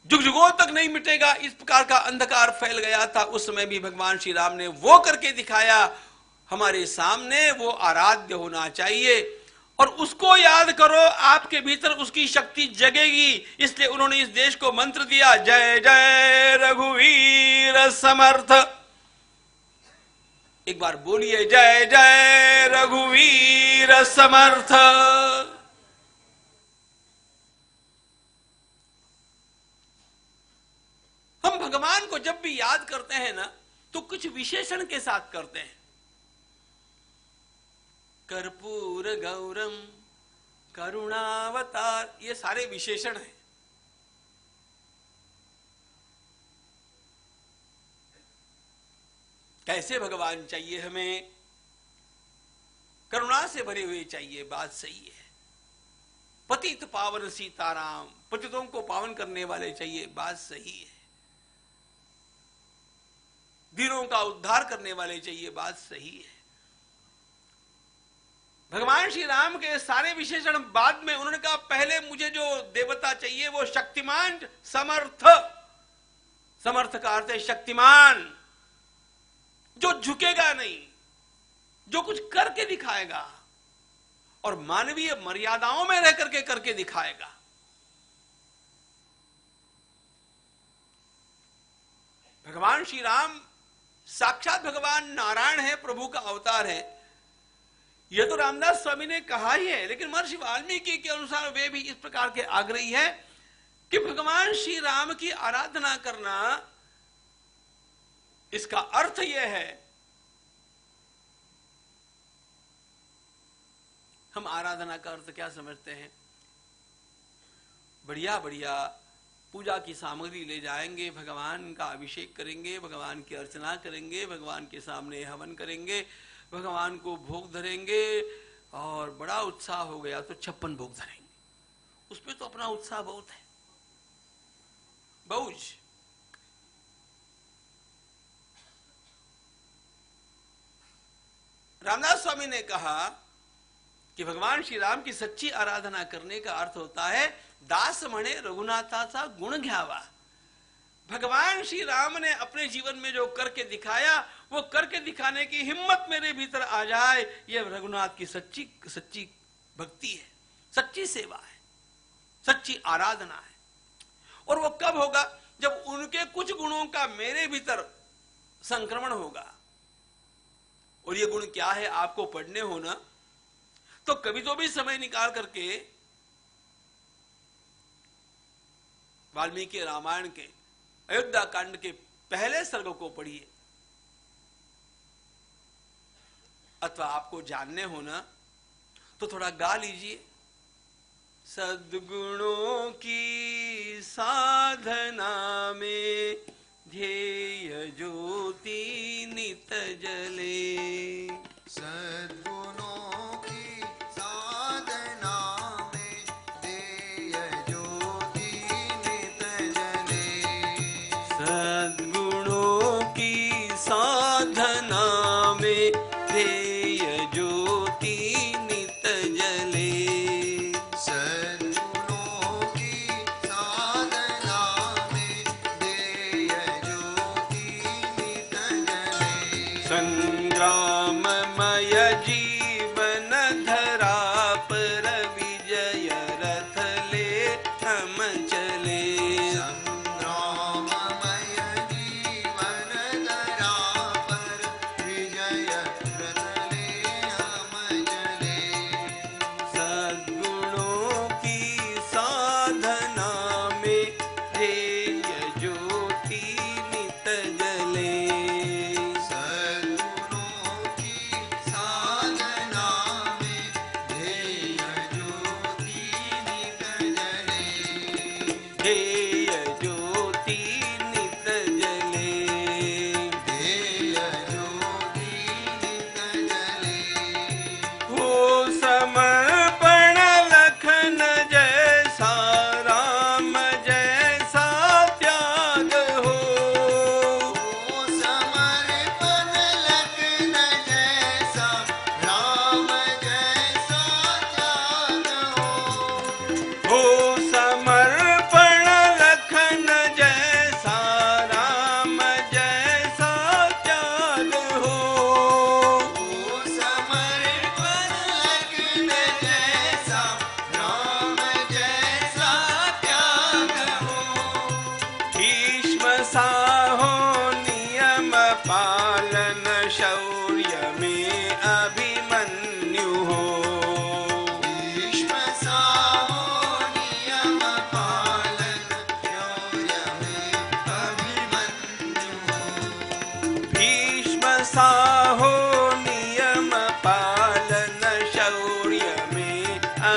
जुग जुगों तक नहीं मिटेगा, इस प्रकार का अंधकार फैल गया था। उस समय भी भगवान श्री राम ने वो करके दिखाया। हमारे सामने वो आराध्य होना चाहिए, और उसको याद करो, आपके भीतर उसकी शक्ति जगेगी। इसलिए उन्होंने इस देश को मंत्र दिया, जय जय रघुवीर समर्थ। एक बार बोलिए, जय जय रघुवीर समर्थ। हम भगवान को जब भी याद करते हैं ना, तो कुछ विशेषण के साथ करते हैं। कर्पूर गौरम करुणावतार, ये सारे विशेषण हैं। कैसे भगवान चाहिए हमें? करुणा से भरे हुए चाहिए, बात सही है। पतित पावन सीताराम, पतितों को पावन करने वाले चाहिए, बात सही है। वीरों का उद्धार करने वाले चाहिए, बात सही है। भगवान श्री राम के सारे विशेषण बाद में उन्होंने कहा, पहले मुझे जो देवता चाहिए वो शक्तिमान, समर्थ। समर्थ का अर्थ है शक्तिमान, जो झुकेगा नहीं, जो कुछ करके दिखाएगा और मानवीय मर्यादाओं में रह करके दिखाएगा। भगवान श्री राम साक्षात भगवान नारायण है, प्रभु का अवतार है। यह तो रामदास स्वामी ने कहा ही है, लेकिन महर्षि वाल्मीकि के अनुसार वे भी इस प्रकार के आग्रही हैं कि भगवान श्री राम की आराधना करना, इसका अर्थ यह है, हम आराधना का अर्थ क्या समझते हैं? बढ़िया बढ़िया पूजा की सामग्री ले जाएंगे, भगवान का अभिषेक करेंगे, भगवान की अर्चना करेंगे, भगवान के सामने हवन करेंगे, भगवान को भोग धरेंगे, और बड़ा उत्साह हो गया तो 56 भोग धरेंगे। उसमें तो अपना उत्साह बहुत है, बहुज। रामदास स्वामी ने कहा कि भगवान श्री राम की सच्ची आराधना करने का अर्थ होता है, दास म्हणे रघुनाथाचा गुण घ्यावा। भगवान श्री राम ने अपने जीवन में जो करके दिखाया, वो करके दिखाने की हिम्मत मेरे भीतर आ जाए। यह रघुनाथ की सच्ची भक्ति है, सच्ची सेवा है, सच्ची आराधना है। और वो कब होगा? जब उनके कुछ गुणों का मेरे भीतर संक्रमण होगा। और ये गुण क्या है आपको पढ़ने हो ना, तो कभी तो भी समय निकाल करके वाल्मीकि रामायण के अयोध्या कांड के पहले सर्ग को पढ़िए, अथवा आपको जानने हो ना तो थोड़ा गा लीजिए। सद्गुणों की साधना में ध्येय ज्योति नित जले। सद्गुणों की साधना में ध्येय ज्योति नित जले। सद्गुणों की साधना में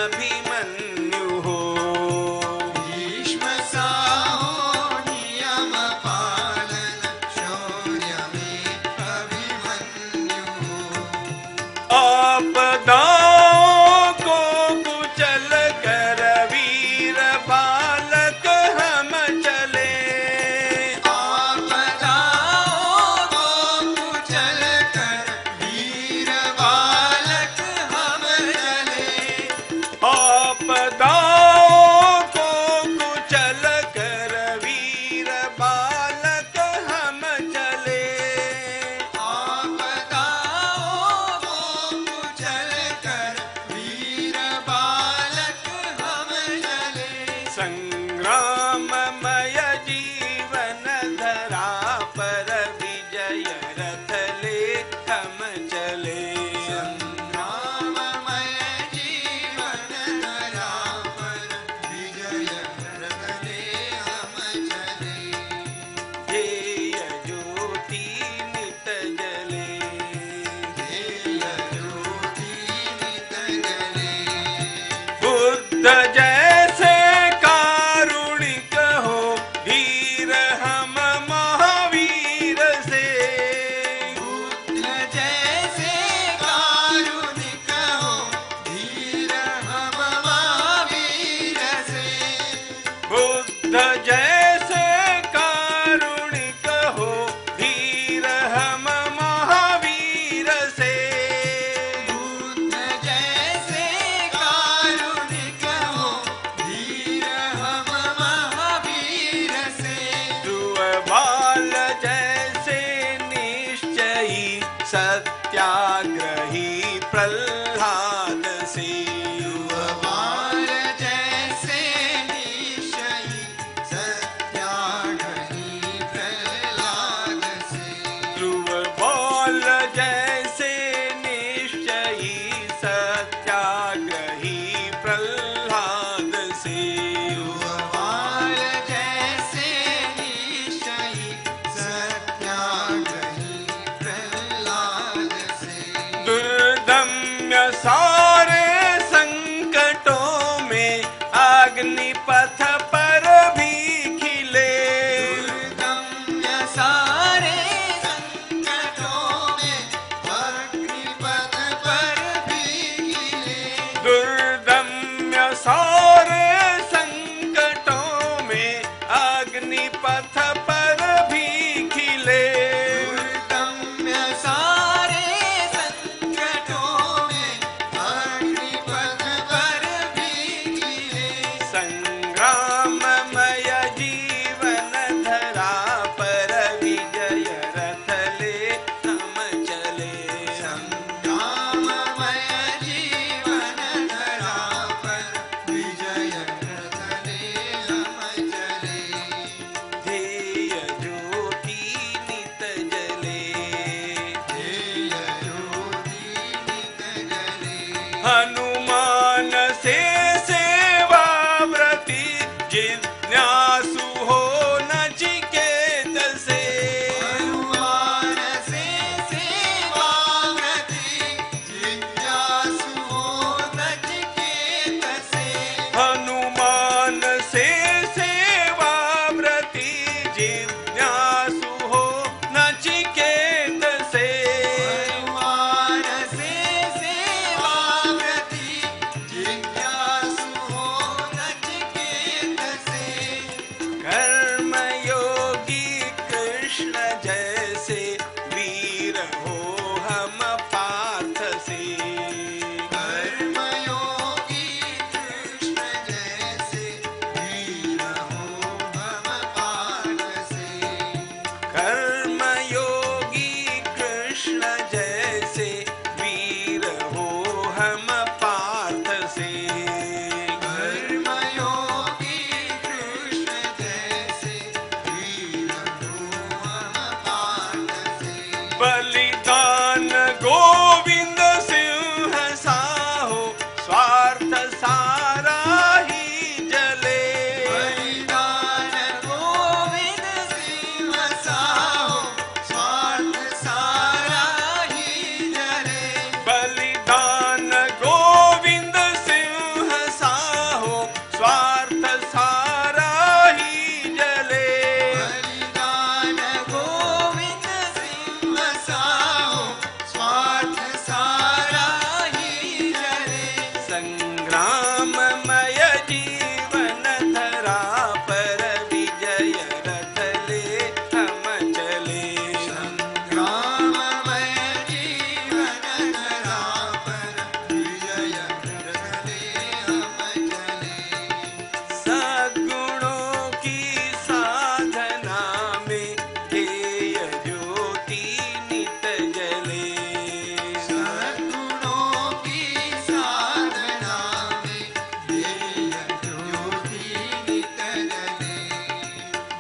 अभिमन्यु हो। भीष्म साहो नियम पालन शौर्य में अभिमन्यु हो। आपदाओं को कुचल कर वीर बालक हम चले। आपदाओं को कुचल कर वीर बालक हम चले।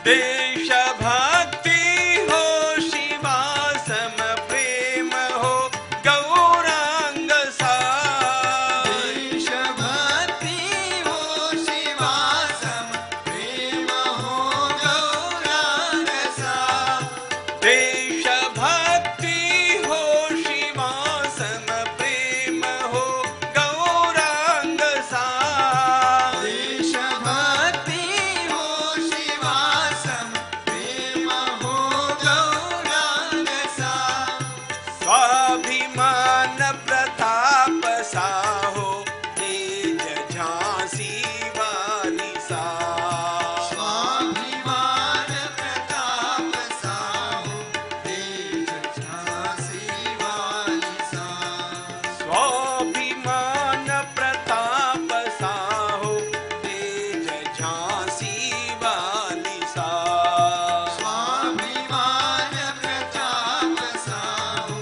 देश भक्ति हो शिवा सम प्रेम हो गौरांग सा। देश भक्ति हो शिवा सम प्रेम हो गौरांग सा। देश भक्ति हो शिवा सम प्रेम हो गौरांग सा। देश भक्ति हो शिवा सम प्रेम हो गौरांग सा। स्वाभिमान प्रताप साहो तेज झांसी वाली सा। स्वाभिमान प्रताप साहो तेज झांसी वाली सा। स्वाभिमान प्रताप साहो तेज झांसी वाली सा। स्वाभिमान प्रताप साहो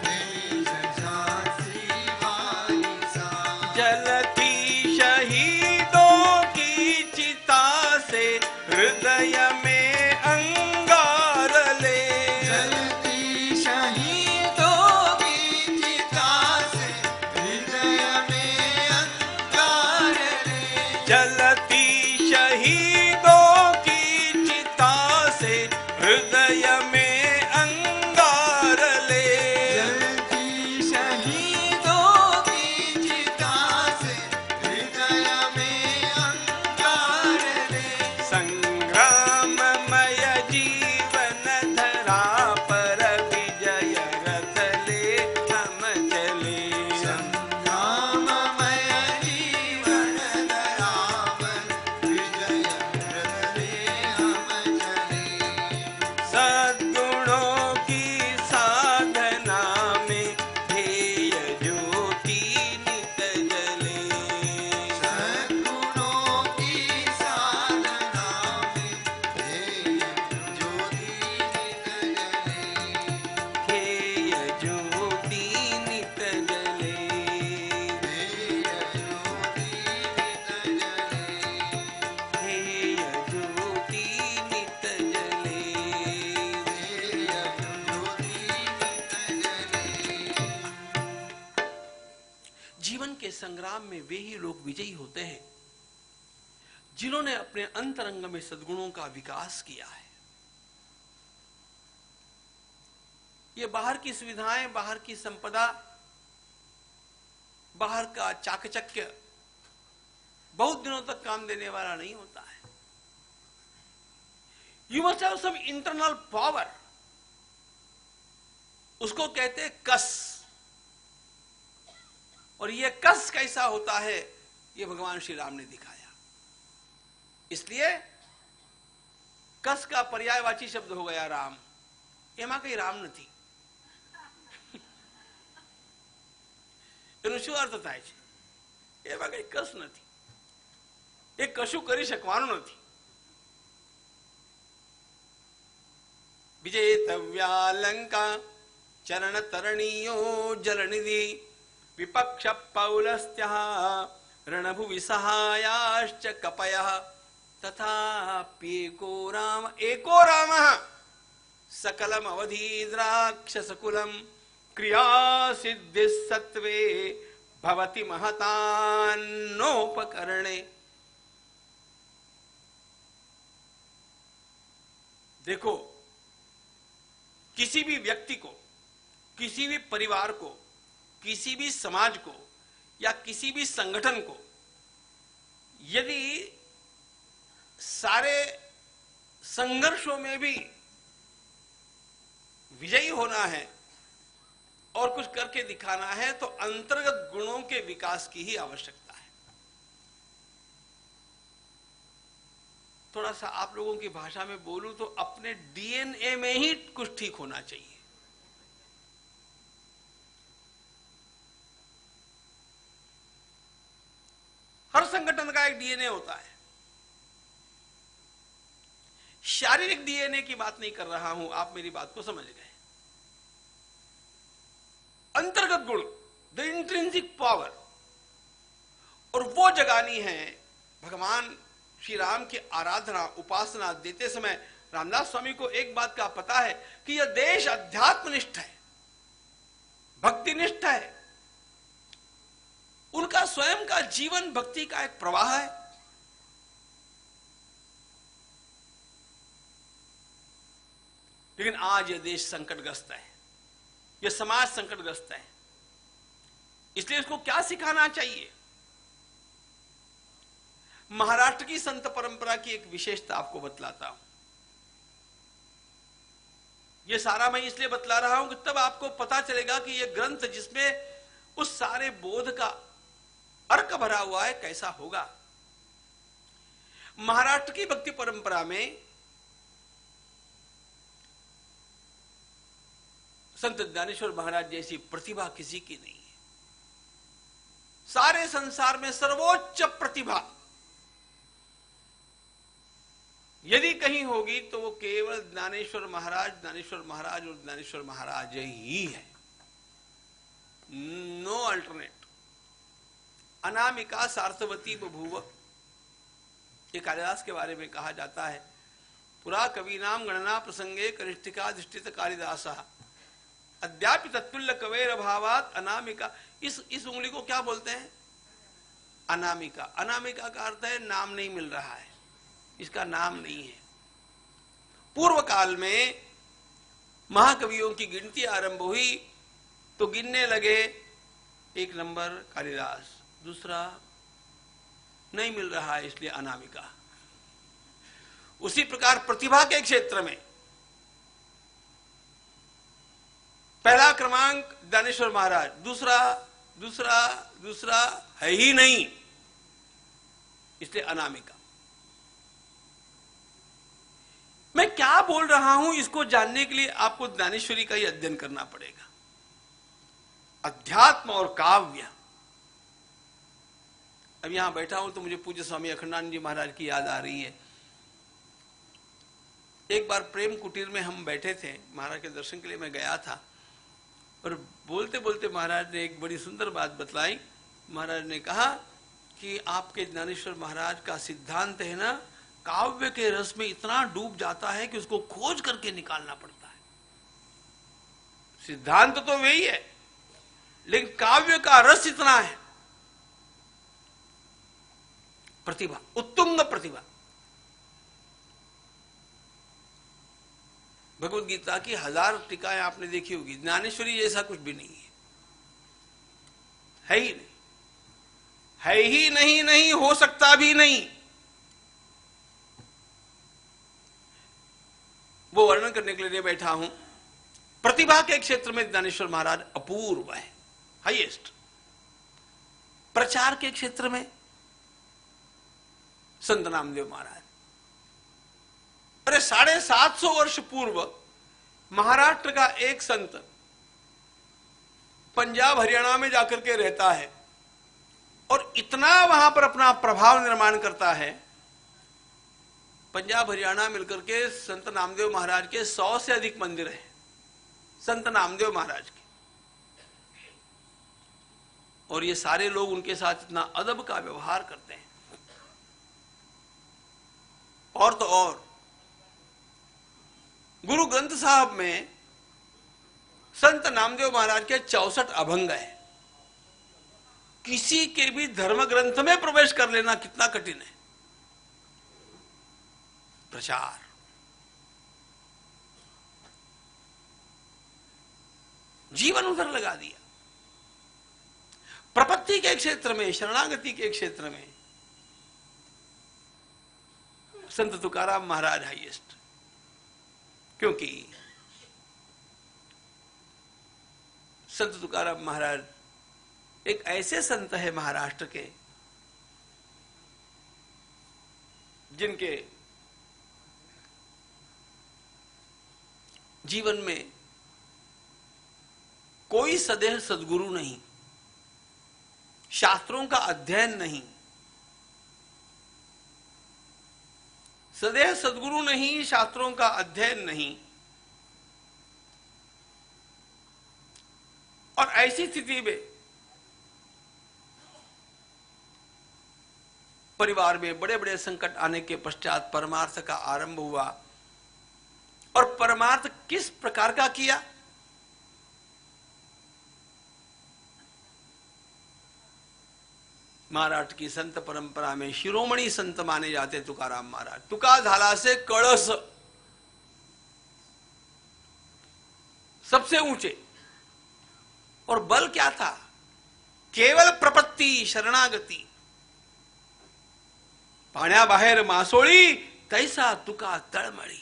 तेज झांसी वाली सा। जलती शहीदों की चिता से हृदय में अंगार ले। जलती शहीदों की चिता से हृदय में अंगार ले। जलती शहीदों की चिता से हृदय में अंगार ले। जलती शहीदों की चिता से हृदय में अंगार ले। संग्राममय जीवन धरा पर विजय रथ ले हम चले। संग्राममय जीवन धरा पर विजय रथ ले हम चले। सद्गुणों की साधना में ध्येय ज्योति नित जले। सद्गुणों की साधना में ध्येय ज्योति नित जले। ध्येय ज्योति नित जले। ध्येय ज्योति नित जले। ध्येय ज्योति नित जले। ध्येय ज्योति नित जले। जीवन के संग्राम में वे ही लोग विजयी होते हैं जिन्होंने अपने अंतरंग में सद्गुणों का विकास किया है। ये बाहर की सुविधाएं, बाहर की संपदा, बाहर का चाकचक्य बहुत दिनों तक काम देने वाला नहीं होता है। You must have some internal power. उसको कहते हैं कस। और ये कस कैसा होता है ये भगवान श्री राम ने दिखाया। इसलिए कस का पर्यायवाची शब्द हो गया राम। એમાં કઈ રામ નથી। એનો શું અર્થ થાય છે? એમાં કઈ કસ નથી। એ કશું કરી શકવાનું નથી। વિજેતવ્યાલંકા ચરણ તરણીયો જલનિધિ विपक्ष पौलस्त्यः रणभुवि सहायाश्च कपयः तथाप्येको रामः सकलम् अवधीद्राक्षसकुलं क्रियासिद्धिः सत्त्वे भवति महतान्नोपकरणे। देखो, किसी भी व्यक्ति को, किसी भी परिवार को, किसी भी समाज को या किसी भी संगठन को यदि सारे संघर्षों में भी विजयी होना है और कुछ करके दिखाना है तो अंतर्गत गुणों के विकास की ही आवश्यकता है। थोड़ा सा आप लोगों की भाषा में बोलूं तो अपने डीएनए में ही कुछ ठीक होना चाहिए। हर संगठन का एक डीएनए होता है। शारीरिक डीएनए की बात नहीं कर रहा हूं, आप मेरी बात को समझ गए। अंतर्गत गुण, द इंट्रिंसिक पावर, और वो जगानी है भगवान श्री राम की आराधना उपासना देते समय रामदास स्वामी को एक बात का पता है कि यह देश अध्यात्मनिष्ठ है, भक्तिनिष्ठ है। उनका स्वयं का जीवन भक्ति का एक प्रवाह है। लेकिन आज यह देश संकटग्रस्त है, यह समाज संकटग्रस्त है। इसलिए इसको क्या सिखाना चाहिए? महाराष्ट्र की संत परंपरा की एक विशेषता आपको बतलाता हूं। यह सारा मैं इसलिए बतला रहा हूं कि तब आपको पता चलेगा कि यह ग्रंथ जिसमें उस सारे बोध का अर्क भरा हुआ है कैसा होगा। महाराष्ट्र की भक्ति परंपरा में संत ज्ञानेश्वर महाराज जैसी प्रतिभा किसी की नहीं है। सारे संसार में सर्वोच्च प्रतिभा यदि कहीं होगी तो वो केवल ज्ञानेश्वर महाराज और ज्ञानेश्वर महाराज ही है। No alternate. अनामिका सार्थवती बभूव, ये कालिदास के बारे में कहा जाता है। पुरा कवीनाम गणना प्रसंगे कनिष्ठिका अधिष्ठित कालिदासा अद्यापि तत्तुल्य कवेर अभावात अनामिका। इस उंगली को क्या बोलते हैं? अनामिका। अनामिका का अर्थ है नाम नहीं मिल रहा है, इसका नाम नहीं है। पूर्व काल में महाकवियों की गिनती आरंभ हुई तो गिनने लगे, एक नंबर कालिदास, दूसरा नहीं मिल रहा है इसलिए अनामिका। उसी प्रकार प्रतिभा के क्षेत्र में पहला क्रमांक ज्ञानेश्वर महाराज, दूसरा दूसरा दूसरा है ही नहीं, इसलिए अनामिका। मैं क्या बोल रहा हूं इसको जानने के लिए आपको ज्ञानेश्वरी का ही अध्ययन करना पड़ेगा। अध्यात्म और काव्य। अब यहां बैठा हूं तो मुझे पूज्य स्वामी अखंडानंद जी महाराज की याद आ रही है। एक बार प्रेम कुटीर में हम बैठे थे, महाराज के दर्शन के लिए मैं गया था और बोलते बोलते महाराज ने एक बड़ी सुंदर बात बतलाई। महाराज ने कहा कि आपके ज्ञानेश्वर महाराज का सिद्धांत है ना, काव्य के रस में इतना डूब जाता है कि उसको खोज करके निकालना पड़ता है। सिद्धांत तो वही है लेकिन काव्य का रस इतना है। प्रतिभा, उत्तुंग प्रतिभा। भगवत गीता की 1000 टीकाएं आपने देखी होगी, ज्ञानेश्वरी जैसा कुछ भी नहीं है ही नहीं, है ही नहीं, नहीं हो सकता भी नहीं। वो वर्णन करने के लिए बैठा हूं। प्रतिभा के क्षेत्र में ज्ञानेश्वर महाराज अपूर्व है, हाईएस्ट। प्रचार के क्षेत्र में संत नामदेव महाराज। अरे 750 वर्ष पूर्व महाराष्ट्र का एक संत पंजाब हरियाणा में जाकर के रहता है और इतना वहां पर अपना प्रभाव निर्माण करता है। पंजाब हरियाणा मिलकर के संत नामदेव महाराज के 100 से अधिक मंदिर हैं, संत नामदेव महाराज के। और ये सारे लोग उनके साथ इतना अदब का व्यवहार करते हैं। और तो और गुरु ग्रंथ साहब में संत नामदेव महाराज के 64 अभंग है। किसी के भी धर्म ग्रंथ में प्रवेश कर लेना कितना कठिन है। प्रचार, जीवन उधर लगा दिया। प्रपत्ति के क्षेत्र में, शरणागति के क्षेत्र में संत तुकाराम महाराज हाईएस्ट। क्योंकि संत तुकाराम महाराज एक ऐसे संत है महाराष्ट्र के जिनके जीवन में कोई सदैव सद्गुरु नहीं, शास्त्रों का अध्ययन नहीं, सदैव सद्गुरु नहीं, शास्त्रों का अध्ययन नहीं। और ऐसी स्थिति में परिवार में बड़े बड़े संकट आने के पश्चात परमार्थ का आरंभ हुआ। और परमार्थ किस प्रकार का किया? महाराष्ट्र की संत परंपरा में शिरोमणि संत माने जाते तुकाराम महाराज। तुका झाला से कळस, सबसे ऊंचे। और बल क्या था? केवल प्रपत्ती, शरणागती। पाण्याबाहेर मासोळी तैसा तुका तळमळी।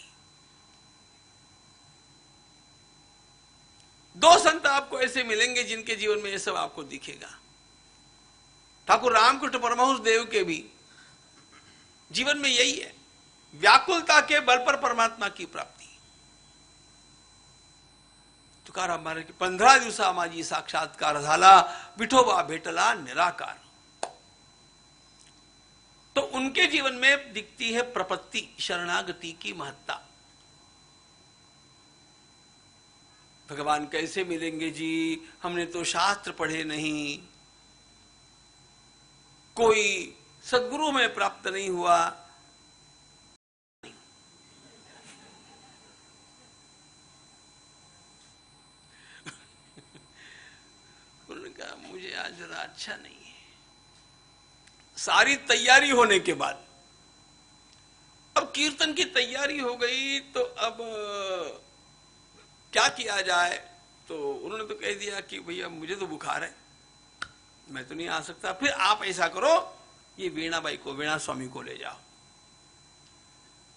दो संत आपको ऐसे मिलेंगे जिनके जीवन में यह सब आपको दिखेगा। ठाकुर रामकृष्ण परमहंस देव के भी जीवन में यही है, व्याकुलता के बल पर परमात्मा की प्राप्ति। तुकाराम महाराज की 15 दिवसा माझी साक्षात्कार झाला, विठोबा भेटला निराकार। तो उनके जीवन में दिखती है प्रपत्ति, शरणागति की महत्ता। भगवान कैसे मिलेंगे जी? हमने तो शास्त्र पढ़े नहीं, कोई सद्गुरु में प्राप्त नहीं हुआ। उन्होंने कहा मुझे आज जरा अच्छा नहीं है। सारी तैयारी होने के बाद अब कीर्तन की तैयारी हो गई, तो अब क्या किया जाए? तो उन्होंने तो कह दिया कि भैया मुझे तो बुखार है, मैं तो नहीं आ सकता। फिर आप ऐसा करो, ये वीणाबाई को, वीणा स्वामी को ले जाओ।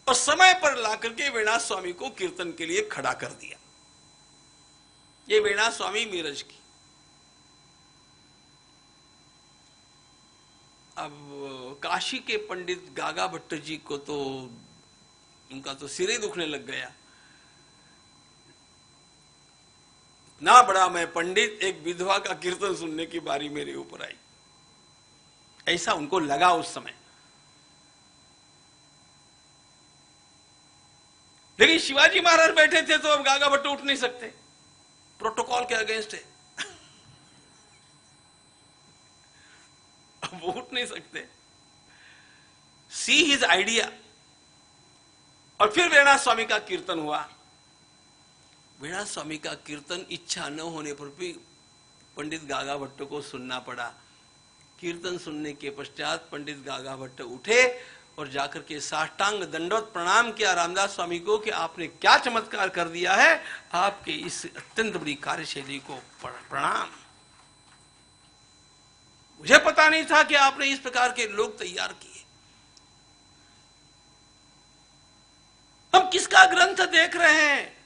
और समय पर ला करके वीणा स्वामी को कीर्तन के लिए खड़ा कर दिया। ये वीणा स्वामी मीरज की। अब काशी के पंडित गागा भट्ट जी को तो उनका तो सिर ही दुखने लग गया। ना बड़ा मैं पंडित, एक विधवा का कीर्तन सुनने की बारी मेरे ऊपर आई, ऐसा उनको लगा उस समय। लेकिन शिवाजी महाराज बैठे थे तो अब गागा भट्ट उठ नहीं सकते, प्रोटोकॉल के अगेंस्ट है। अब वो उठ नहीं सकते। See his idea. और फिर वीणा स्वामी का कीर्तन हुआ। वीणा स्वामी का कीर्तन इच्छा न होने पर भी पंडित गागा भट्ट को सुनना पड़ा। कीर्तन सुनने के पश्चात पंडित गागा भट्ट उठे और जाकर के साष्टांग दंडवत प्रणाम किया रामदास स्वामी को कि आपने क्या चमत्कार कर दिया है, आपके इस अत्यंत बड़ी कार्यशैली को प्रणाम। मुझे पता नहीं था कि आपने इस प्रकार के लोग तैयार किए। हम किसका ग्रंथ देख रहे हैं?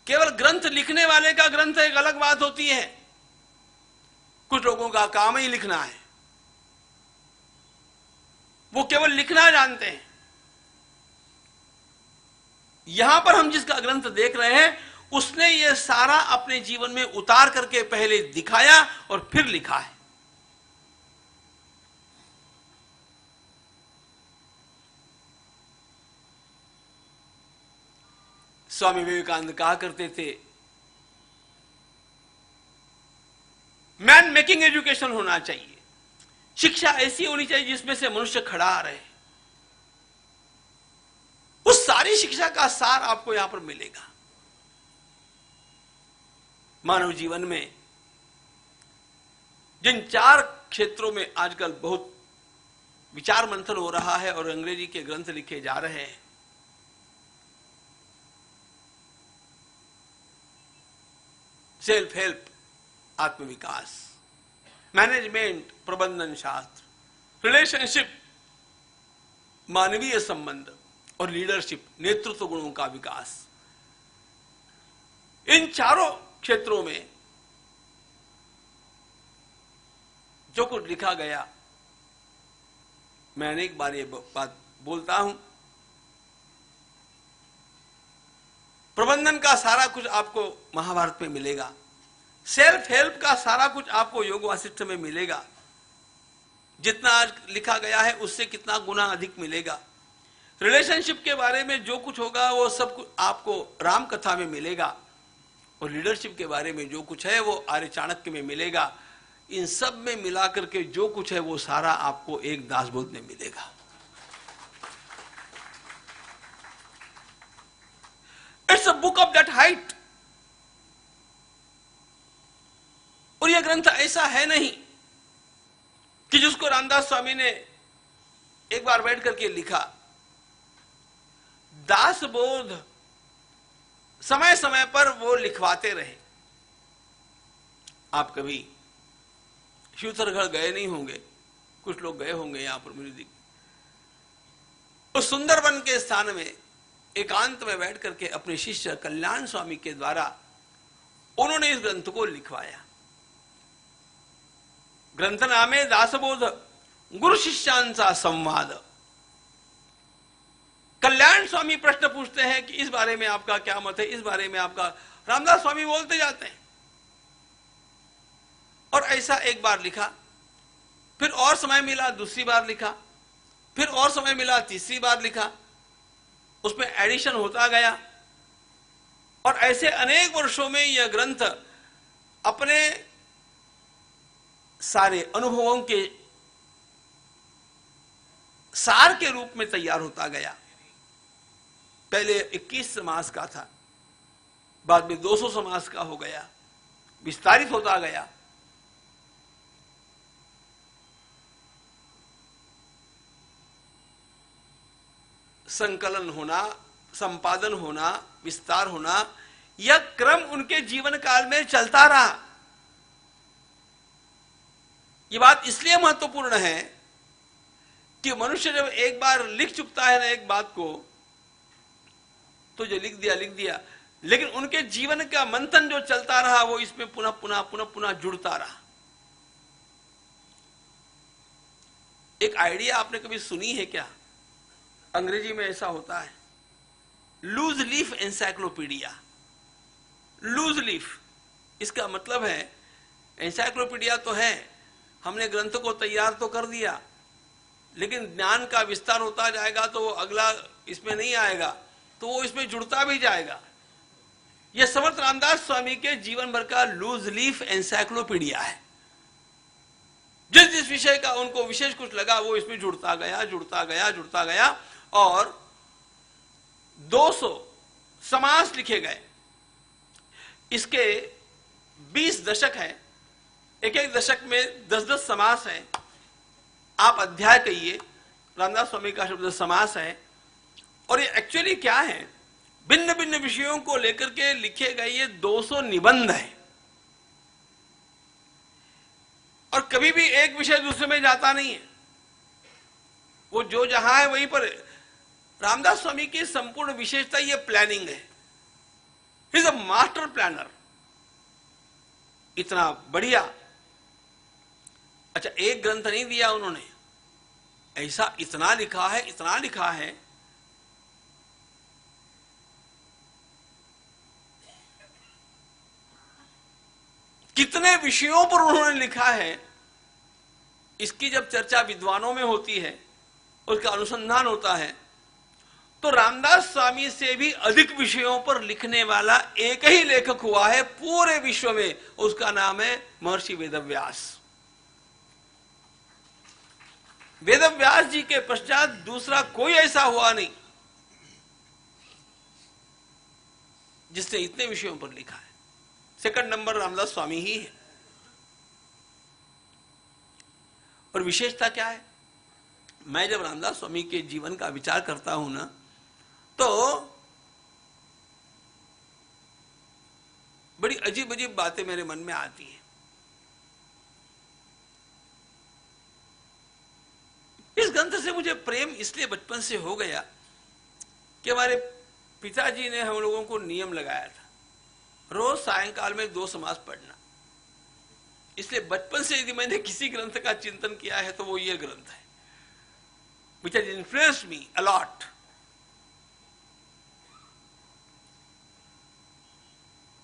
केवल ग्रंथ लिखने वाले का ग्रंथ एक अलग बात होती है। कुछ लोगों का काम ही लिखना है, वो केवल लिखना जानते हैं। यहां पर हम जिसका ग्रंथ देख रहे हैं, उसने ये सारा अपने जीवन में उतार करके पहले दिखाया और फिर लिखा है। स्वामी विवेकानंद कहा करते थे, मैन मेकिंग एजुकेशन होना चाहिए। शिक्षा ऐसी होनी चाहिए जिसमें से मनुष्य खड़ा रहे। उस सारी शिक्षा का सार आपको यहां पर मिलेगा। मानव जीवन में जिन 4 क्षेत्रों में आजकल बहुत विचार मंथन हो रहा है और अंग्रेजी के ग्रंथ लिखे जा रहे हैं, सेल्फ हेल्प, आत्मविकास, मैनेजमेंट, प्रबंधन शास्त्र, रिलेशनशिप, मानवीय संबंध और लीडरशिप, नेतृत्व गुणों का विकास, इन चारों क्षेत्रों में जो कुछ लिखा गया, मैं अनेक बार ये बात बोलता हूं, प्रबंधन का सारा कुछ आपको महाभारत में मिलेगा। सेल्फ हेल्प का सारा कुछ आपको योग वासिष्ठ में मिलेगा। जितना आज लिखा गया है उससे कितना गुना अधिक मिलेगा। रिलेशनशिप के बारे में जो कुछ होगा वो सब कुछ आपको राम कथा में मिलेगा। और लीडरशिप के बारे में जो कुछ है वो आर्य चाणक्य में मिलेगा। इन सब में मिलाकर के जो कुछ है वो सारा आपको एक दासबोध में मिलेगा। It's a book of that height. और यह ग्रंथ ऐसा है नहीं कि जिसको रामदास स्वामी ने एक बार बैठ करके लिखा। दासबोध समय समय पर वो लिखवाते रहे। आप कभी शिवसरगढ़ गए नहीं होंगे, कुछ लोग गए होंगे यहां पर म्यूजिक। उस सुंदरवन के स्थान में एकांत में बैठ करके अपने शिष्य कल्याण स्वामी के द्वारा उन्होंने इस ग्रंथ को लिखवाया। ग्रंथ नाम है दासबोध गुरु शिष्यांचा संवाद। कल्याण स्वामी प्रश्न पूछते हैं कि इस बारे में आपका क्या मत है, इस बारे में आपका। रामदास स्वामी बोलते जाते हैं। और ऐसा एक बार लिखा, फिर और समय मिला दूसरी बार लिखा, फिर और समय मिला तीसरी बार लिखा, उसमें एडिशन होता गया। और ऐसे अनेक वर्षों में यह ग्रंथ अपने सारे अनुभवों के सार के रूप में तैयार होता गया। पहले 21 समास का था, बाद में 200 समास का हो गया, विस्तारित होता गया। संकलन होना, संपादन होना, विस्तार होना, यह क्रम उनके जीवन काल में चलता रहा। यह बात इसलिए महत्वपूर्ण है कि मनुष्य जब एक बार लिख चुकता है ना एक बात को, तो जो लिख दिया, लेकिन उनके जीवन का मंथन जो चलता रहा वो इसमें पुनः पुनः पुनः पुनः जुड़ता रहा। एक आइडिया आपने कभी सुनी है क्या? अंग्रेजी में ऐसा होता है, loose leaf encyclopedia. Loose leaf, इसका मतलब है एनसाइक्लोपीडिया तो है, हमने ग्रंथ को तैयार तो कर दिया, लेकिन ज्ञान का विस्तार होता जाएगा तो वो अगला इसमें नहीं आएगा, तो वो इसमें जुड़ता भी जाएगा। यह समर्थ रामदास स्वामी के जीवन भर का लूज लीफ एनसाइक्लोपीडिया है। जिस जिस विषय का उनको विशेष कुछ लगा वो इसमें जुड़ता गया और 200 समास लिखे गए। इसके 20 दशक हैं, एक एक दशक में 10-10 समास हैं। आप अध्याय कहिए, रामदास स्वामी का शब्द समास है। और ये एक्चुअली क्या है, भिन्न भिन्न विषयों को लेकर के लिखे गए ये 200 निबंध है। और कभी भी एक विषय दूसरे में जाता नहीं है, वो जो जहां है वहीं पर। रामदास स्वामी की संपूर्ण विशेषता ये प्लानिंग है। He is a master planner. इतना बढ़िया। अच्छा, एक ग्रंथ नहीं दिया उन्होंने, ऐसा इतना लिखा है। कितने विषयों पर उन्होंने लिखा है, इसकी जब चर्चा विद्वानों में होती है, उसका अनुसंधान होता है, तो रामदास स्वामी से भी अधिक विषयों पर लिखने वाला एक ही लेखक हुआ है पूरे विश्व में, उसका नाम है महर्षि वेदव्यास। वेदव्यास जी के पश्चात दूसरा कोई ऐसा हुआ नहीं जिसने इतने विषयों पर लिखा है। सेकंड नंबर रामदास स्वामी ही है। और विशेषता क्या है, मैं जब रामदास स्वामी के जीवन का विचार करता हूं ना, तो बड़ी अजीब अजीब बातें मेरे मन में आती हैं। इस ग्रंथ से मुझे प्रेम इसलिए बचपन से हो गया कि हमारे पिताजी ने हम लोगों को नियम लगाया था रोज सायंकाल में 2 समास पढ़ना। इसलिए बचपन से यदि मैंने किसी ग्रंथ का चिंतन किया है तो वो ये ग्रंथ है, which has influenced me a lot.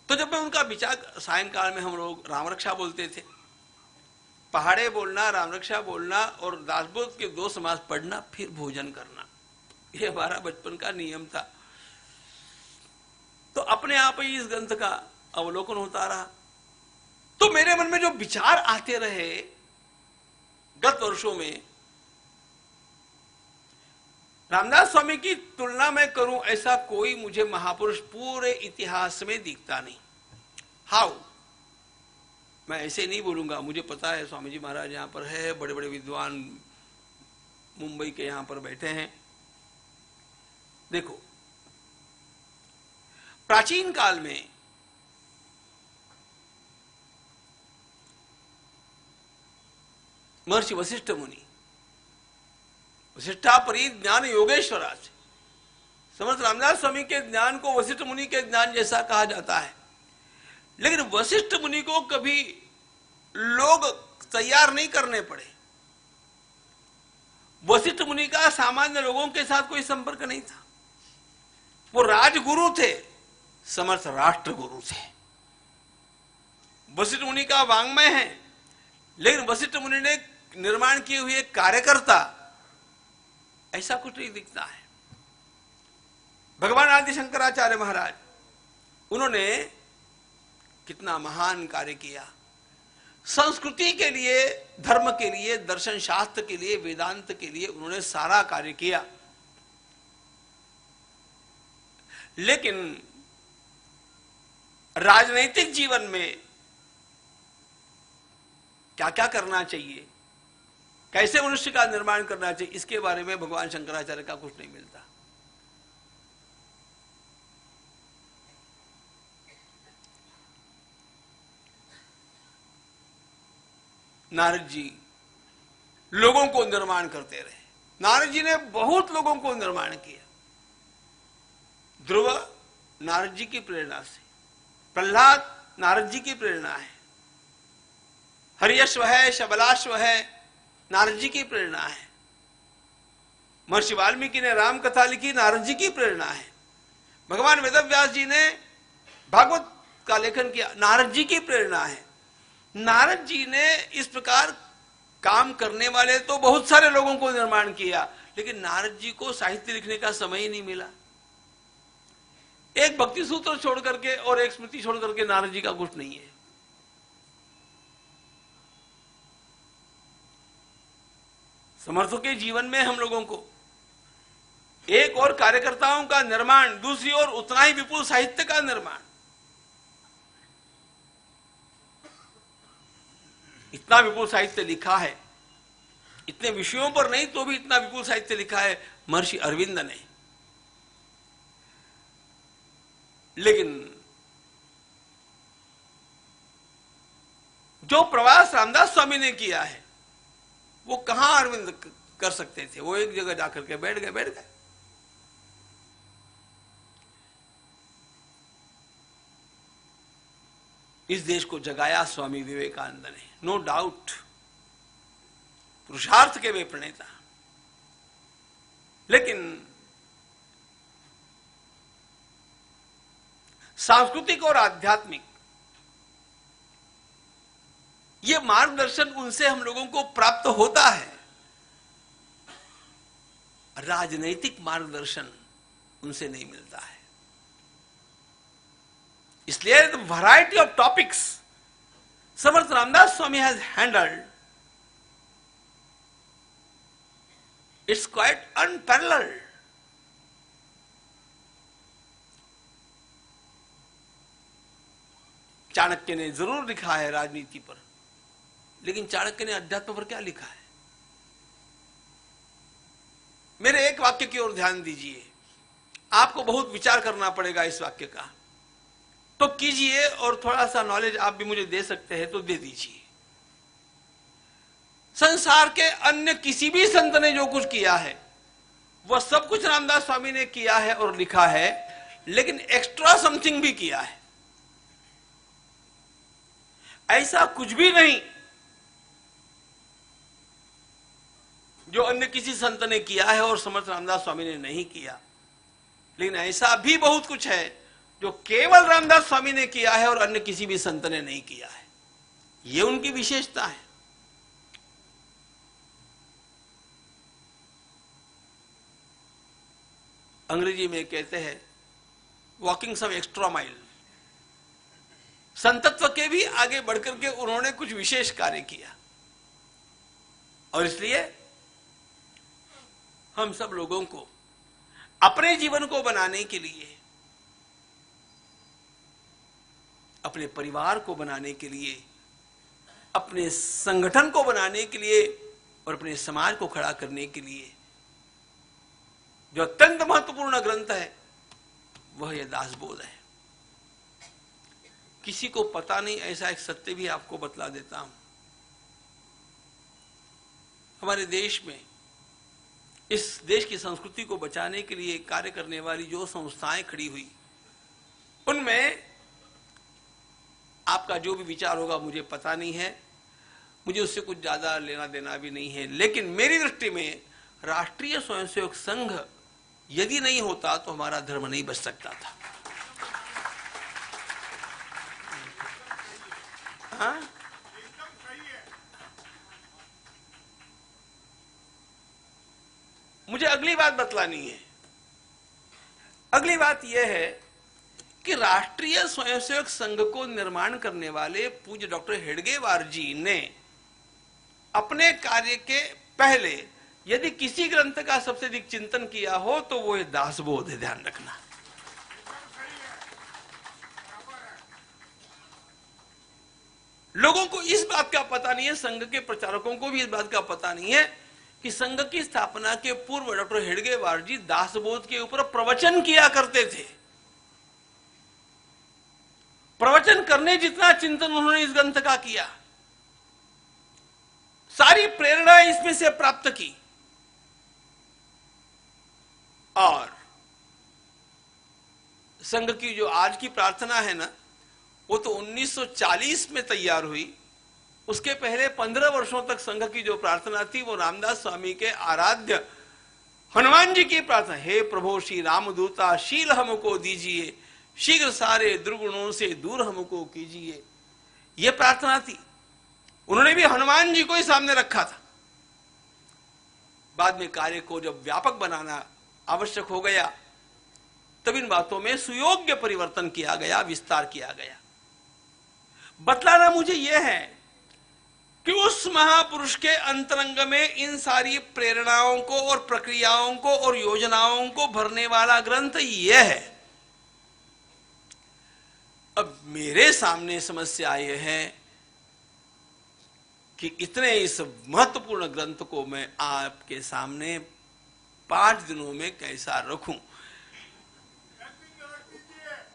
तो जब मैं उनका विचार, सायंकाल में हम लोग राम रक्षा बोलते थे, पहाड़े बोलना, राम रक्षा बोलना और दासबोध के 2 समास पढ़ना, फिर भोजन करना, ये हमारा बचपन का नियम था। तो अपने आप ही इस ग्रंथ का अवलोकन होता रहा। तो मेरे मन में जो विचार आते रहे गत वर्षों में, रामदास स्वामी की तुलना में करूं ऐसा कोई मुझे महापुरुष पूरे इतिहास में दिखता नहीं। हाउ, मैं ऐसे नहीं बोलूंगा, मुझे पता है स्वामी जी महाराज यहां पर है, बड़े बड़े विद्वान मुंबई के यहां पर बैठे हैं। देखो, प्राचीन काल में महर्षि वशिष्ठ मुनि, वशिष्ठा परी ज्ञान योगेश्वरा से, समर्थ रामदास स्वामी के ज्ञान को वशिष्ठ मुनि के ज्ञान जैसा कहा जाता है। लेकिन वशिष्ठ मुनि को कभी लोग तैयार नहीं करने पड़े। वशिष्ठ मुनि का सामान्य लोगों के साथ कोई संपर्क नहीं था। वो राजगुरु थे, समर्थ राष्ट्र गुरु थे। वशिष्ठ मुनि का वांग्मय है, लेकिन वशिष्ठ मुनि ने निर्माण किए हुए कार्यकर्ता ऐसा कुछ नहीं दिखता है। भगवान आदि शंकराचार्य महाराज, उन्होंने कितना महान कार्य किया, संस्कृति के लिए, धर्म के लिए, दर्शन शास्त्र के लिए, वेदांत के लिए उन्होंने सारा कार्य किया। लेकिन राजनैतिक जीवन में क्या क्या करना चाहिए, कैसे मनुष्य का निर्माण करना चाहिए, इसके बारे में भगवान शंकराचार्य का कुछ नहीं मिलता। नारद जी लोगों को निर्माण करते रहे। नारद जी ने बहुत लोगों को निर्माण किया। ध्रुव नारद जी की प्रेरणा से, प्रहलाद नारद जी की प्रेरणा है, हरियश्व है, शबलाश्व है, नारद जी की प्रेरणा है। महर्षि वाल्मीकि ने राम कथा लिखी, नारद जी की प्रेरणा है। भगवान वेदव्यास जी ने भागवत का लेखन किया, नारद जी की प्रेरणा है। नारद जी ने इस प्रकार काम करने वाले तो बहुत सारे लोगों को निर्माण किया, लेकिन नारद जी को साहित्य लिखने का समय ही नहीं मिला। एक भक्ति सूत्र छोड़ करके और एक स्मृति छोड़ करके नारद जी का कुछ नहीं है। समर्थों के जीवन में हम लोगों को एक और कार्यकर्ताओं का निर्माण, दूसरी ओर उतना ही विपुल साहित्य का निर्माण। इतना विपुल साहित्य लिखा है, इतने विषयों पर नहीं तो भी इतना विपुल साहित्य लिखा है महर्षि अरविंद ने। लेकिन जो प्रवास रामदास स्वामी ने किया है वो कहां अरविंद कर सकते थे। वो एक जगह जाकर के बैठ गए। इस देश को जगाया स्वामी विवेकानंद ने, नो डाउट, पुरुषार्थ के वे प्रणेता। लेकिन सांस्कृतिक और आध्यात्मिक ये मार्गदर्शन उनसे हम लोगों को प्राप्त होता है, राजनैतिक मार्गदर्शन उनसे नहीं मिलता है। इसलिए variety of topics Samarth Ramdas Swami has handled, it's quite unparalleled. Chanakya ने जरूर लिखा है राजनीति पर, लेकिन चाणक्य ने अध्यात्म पर क्या लिखा है? मेरे एक वाक्य की ओर ध्यान दीजिए, आपको बहुत विचार करना पड़ेगा इस वाक्य का, तो कीजिए, और थोड़ा सा नॉलेज आप भी मुझे दे सकते हैं तो दे दीजिए। संसार के अन्य किसी भी संत ने जो कुछ किया है वह सब कुछ रामदास स्वामी ने किया है और लिखा है, लेकिन एक्स्ट्रा समथिंग भी किया है। ऐसा कुछ भी नहीं जो अन्य किसी संत ने किया है और समर्थ रामदास स्वामी ने नहीं किया। लेकिन ऐसा भी बहुत कुछ है जो केवल रामदास स्वामी ने किया है और अन्य किसी भी संत ने नहीं किया है। यह उनकी विशेषता है। अंग्रेजी में कहते हैं walking some extra mile. 'Walking some extra mile' मतलब 'going the extra mile' 'walking some extra mile' मतलब 'गोइंग द एक्स्ट्रा माइल' संतत्व के भी आगे बढ़कर के उन्होंने कुछ विशेष कार्य किया। और इसलिए हम सब लोगों को अपने जीवन को बनाने के लिए, अपने परिवार को बनाने के लिए, अपने संगठन को बनाने के लिए और अपने समाज को खड़ा करने के लिए जो अत्यंत महत्वपूर्ण ग्रंथ है वह यह दासबोध है। किसी को पता नहीं ऐसा एक सत्य भी आपको बतला देता हूं। हमारे देश में इस देश की संस्कृति को बचाने के लिए कार्य करने वाली जो संस्थाएं खड़ी हुई, उनमें आपका जो भी विचार होगा मुझे पता नहीं है, मुझे उससे कुछ ज्यादा लेना देना भी नहीं है, लेकिन मेरी दृष्टि में राष्ट्रीय स्वयंसेवक संघ यदि नहीं होता तो हमारा धर्म नहीं बच सकता था। हाँ? मुझे अगली बात बतलानी है। अगली बात यह है कि राष्ट्रीय स्वयंसेवक संघ को निर्माण करने वाले पूज्य डॉक्टर हेडगेवार जी ने अपने कार्य के पहले यदि किसी ग्रंथ का सबसे अधिक चिंतन किया हो तो वो है दासबोध है। ध्यान रखना, लोगों को इस बात का पता नहीं है, संघ के प्रचारकों को भी इस बात का पता नहीं है कि संघ की स्थापना के पूर्व डॉक्टर हेडगेवार जी दासबोध के ऊपर प्रवचन किया करते थे। प्रवचन करने जितना चिंतन उन्होंने इस ग्रंथ का किया, सारी प्रेरणा इसमें से प्राप्त की। और संघ की जो आज की प्रार्थना है ना, वो तो 1940 में तैयार हुई। उसके पहले 15 वर्षों तक संघ की जो प्रार्थना थी वो रामदास स्वामी के आराध्य हनुमान जी की प्रार्थना, हे प्रभु श्री रामदूता शील हमको दीजिए, शीघ्र सारे दुर्गुणों से दूर हमको कीजिए, ये प्रार्थना थी। उन्होंने भी हनुमान जी को ही सामने रखा था। बाद में कार्य को जब व्यापक बनाना आवश्यक हो गया तब इन बातों में सुयोग्य परिवर्तन किया गया, विस्तार किया गया। बतलाना मुझे यह है कि उस महापुरुष के अंतरंग में इन सारी प्रेरणाओं को और प्रक्रियाओं को और योजनाओं को भरने वाला ग्रंथ यह है। अब मेरे सामने समस्या यह है कि इतने इस महत्वपूर्ण ग्रंथ को मैं आपके सामने 5 दिनों में कैसा रखूं,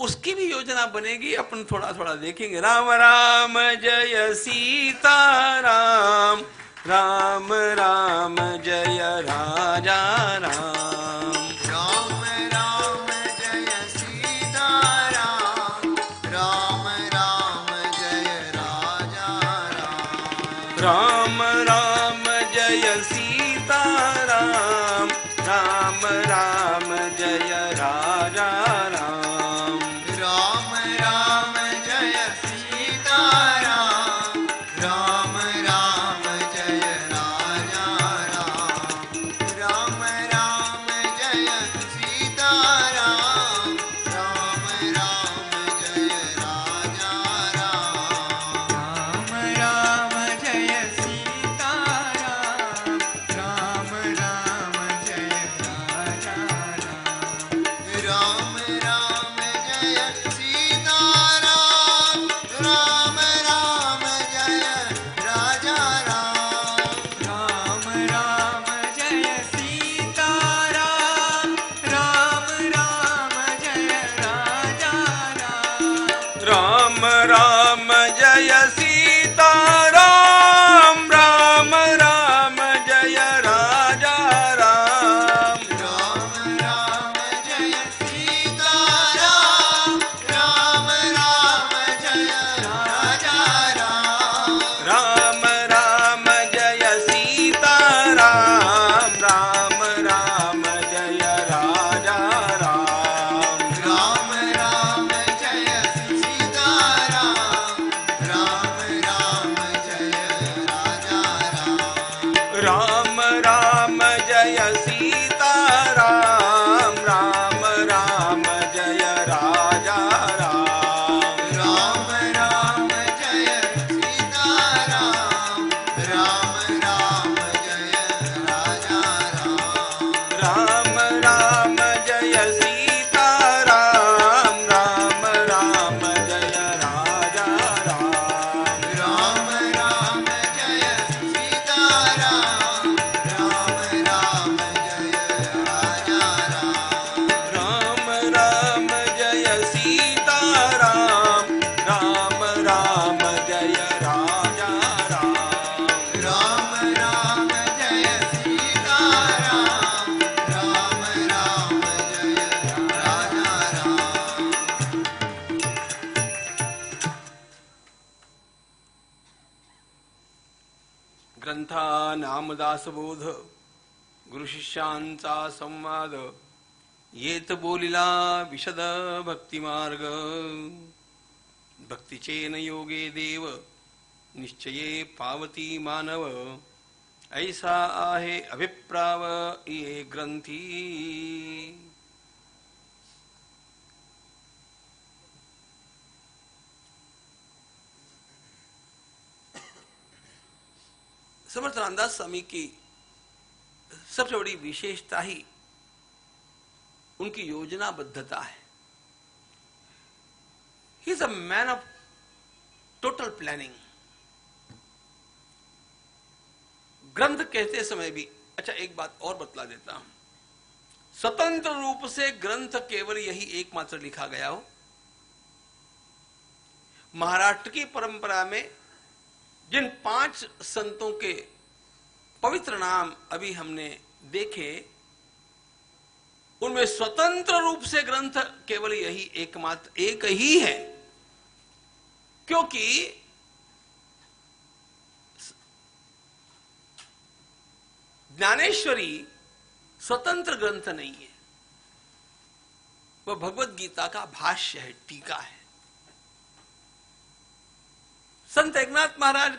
उसकी भी योजना बनेगी। अपन थोड़ा थोड़ा देखेंगे। राम राम जय सीता राम, राम राम जय राजा राम, राम राम जय सीता राम, राम राम जय राजा राम, राम राम जय सीता राम, राम राम जय राजा राम, राम राम जय सीता राम, राम राम जय राजा राम, राम राम जय सीता राम, राम राम जय राजा राम, राम राम जय सीता राम, राम राम जय राजा राम, राम राम जय सीता राम, राम राम जय राजा राम, राम राम जय सीता राम, राम राम जय राजा राम, राम राम जय सीता राम, राम राम जय राजा राम, राम राम जय सीता राम, राम राम जय राजा राम, राम राम जय सीता राम, राम राम जय राजा राम, राम राम जय सीता राम, राम राम जय राजा राम, राम राम जय सीता राम, राम राम जय राजा राम, राम राम नाम दासबोध गुरु शिष्यांचा संवाद येत बोलिला विशद भक्ती मार्ग भक्तीचेन योगे देव निश्चये पावती मानव ऐसा आहे अभिप्राव ये ग्रंथी। समर्थ रामदास स्वामी की सबसे बड़ी विशेषता ही उनकी योजनाबद्धता है। He is a man of total planning. ग्रंथ कहते समय भी, अच्छा एक बात और बतला देता हूं, स्वतंत्र रूप से ग्रंथ केवल यही एकमात्र लिखा गया हो। महाराष्ट्र की परंपरा में जिन 5 संतों के पवित्र नाम अभी हमने देखे, उनमें स्वतंत्र रूप से ग्रंथ केवल यही एकमात्र एक ही है, क्योंकि ज्ञानेश्वरी स्वतंत्र ग्रंथ नहीं है, वह भगवत गीता का भाष्य है, टीका है। संत एकनाथ महाराज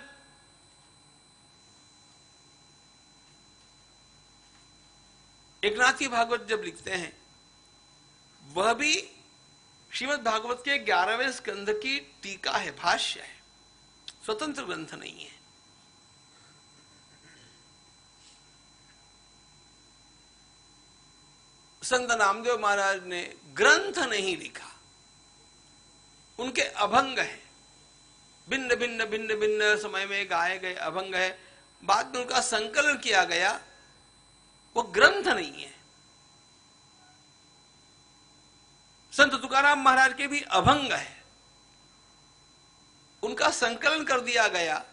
एकनाथी भागवत जब लिखते हैं, वह भी श्रीमद् भागवत के 11वें स्कंध की टीका है, भाष्य है, स्वतंत्र ग्रंथ नहीं है। संत नामदेव महाराज ने ग्रंथ नहीं लिखा, उनके अभंग है, भिन्न भिन्न भिन्न भिन्न समय में गाए गए अभंग है, बाद में उनका संकलन किया गया, वो ग्रंथ नहीं है। संत तुकाराम महाराज के भी अभंग है, उनका संकलन कर दिया गया,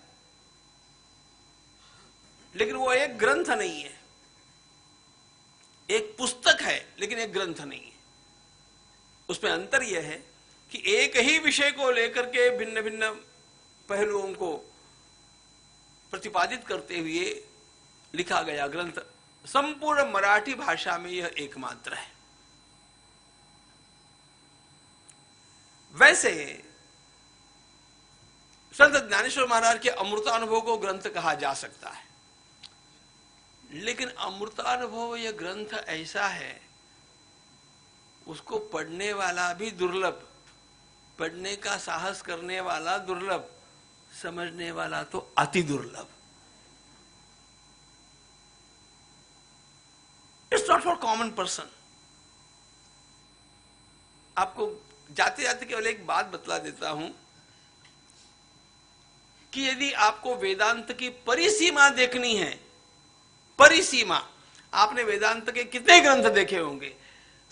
लेकिन वो एक ग्रंथ नहीं है। एक पुस्तक है लेकिन एक ग्रंथ नहीं है। उसमें अंतर यह है कि एक ही विषय को लेकर के भिन्न भिन्न पहलुओं को प्रतिपादित करते हुए लिखा गया ग्रंथ संपूर्ण मराठी भाषा में यह एकमात्र है। वैसे संत ज्ञानेश्वर महाराज के अमृतानुभव को ग्रंथ कहा जा सकता है, लेकिन अमृतानुभव यह ग्रंथ ऐसा है, उसको पढ़ने वाला भी दुर्लभ, पढ़ने का साहस करने वाला दुर्लभ, समझने वाला तो अति दुर्लभ। It's not for common person. आपको जाते जाते केवल एक बात बतला देता हूं कि यदि आपको वेदांत की परिसीमा देखनी है, परिसीमा, आपने वेदांत के कितने ग्रंथ देखे होंगे,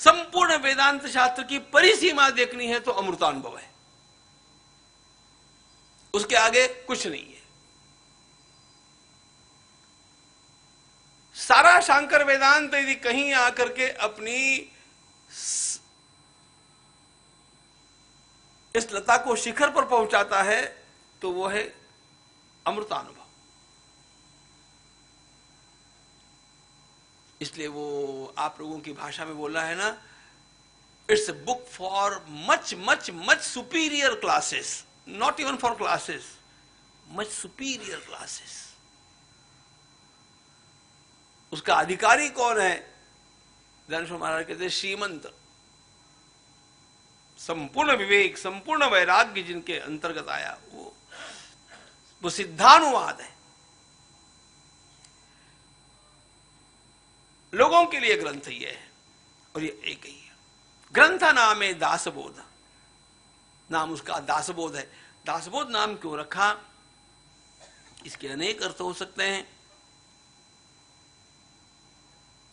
संपूर्ण वेदांत शास्त्र की परिसीमा देखनी है तो अमृतानुभव है, उसके आगे कुछ नहीं है। सारा शांकर वेदांत यदि कहीं आकर के अपनी इस लता को शिखर पर पहुंचाता है तो वो है अमृतानुभव। इसलिए वो आप लोगों की भाषा में बोला है ना, it's a book for much much much superior classes, not even for classes, much superior classes. उसका अधिकारी कौन है? ज्ञानेश्वर महाराज कहते हैं श्रीमंत, संपूर्ण विवेक, संपूर्ण वैराग्य जिनके अंतर्गत आया, वो सिद्धानुवाद है। लोगों के लिए ग्रंथ ये है और ये एक ही है। ग्रंथ नाम है दासबोध, नाम उसका दासबोध है। दासबोध नाम क्यों रखा? इसके अनेक अर्थ हो सकते हैं।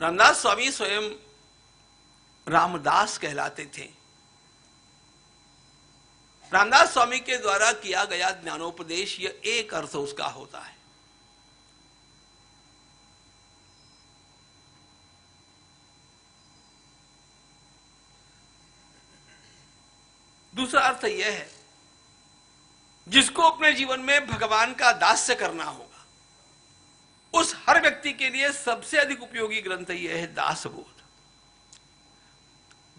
रामदास स्वामी स्वयं रामदास कहलाते थे। रामदास स्वामी के द्वारा किया गया ज्ञानोपदेश, यह एक अर्थ उसका होता है। दूसरा अर्थ यह है, जिसको अपने जीवन में भगवान का दास्य करना होगा, हर व्यक्ति के लिए सबसे अधिक उपयोगी ग्रंथ यह है दासबोध,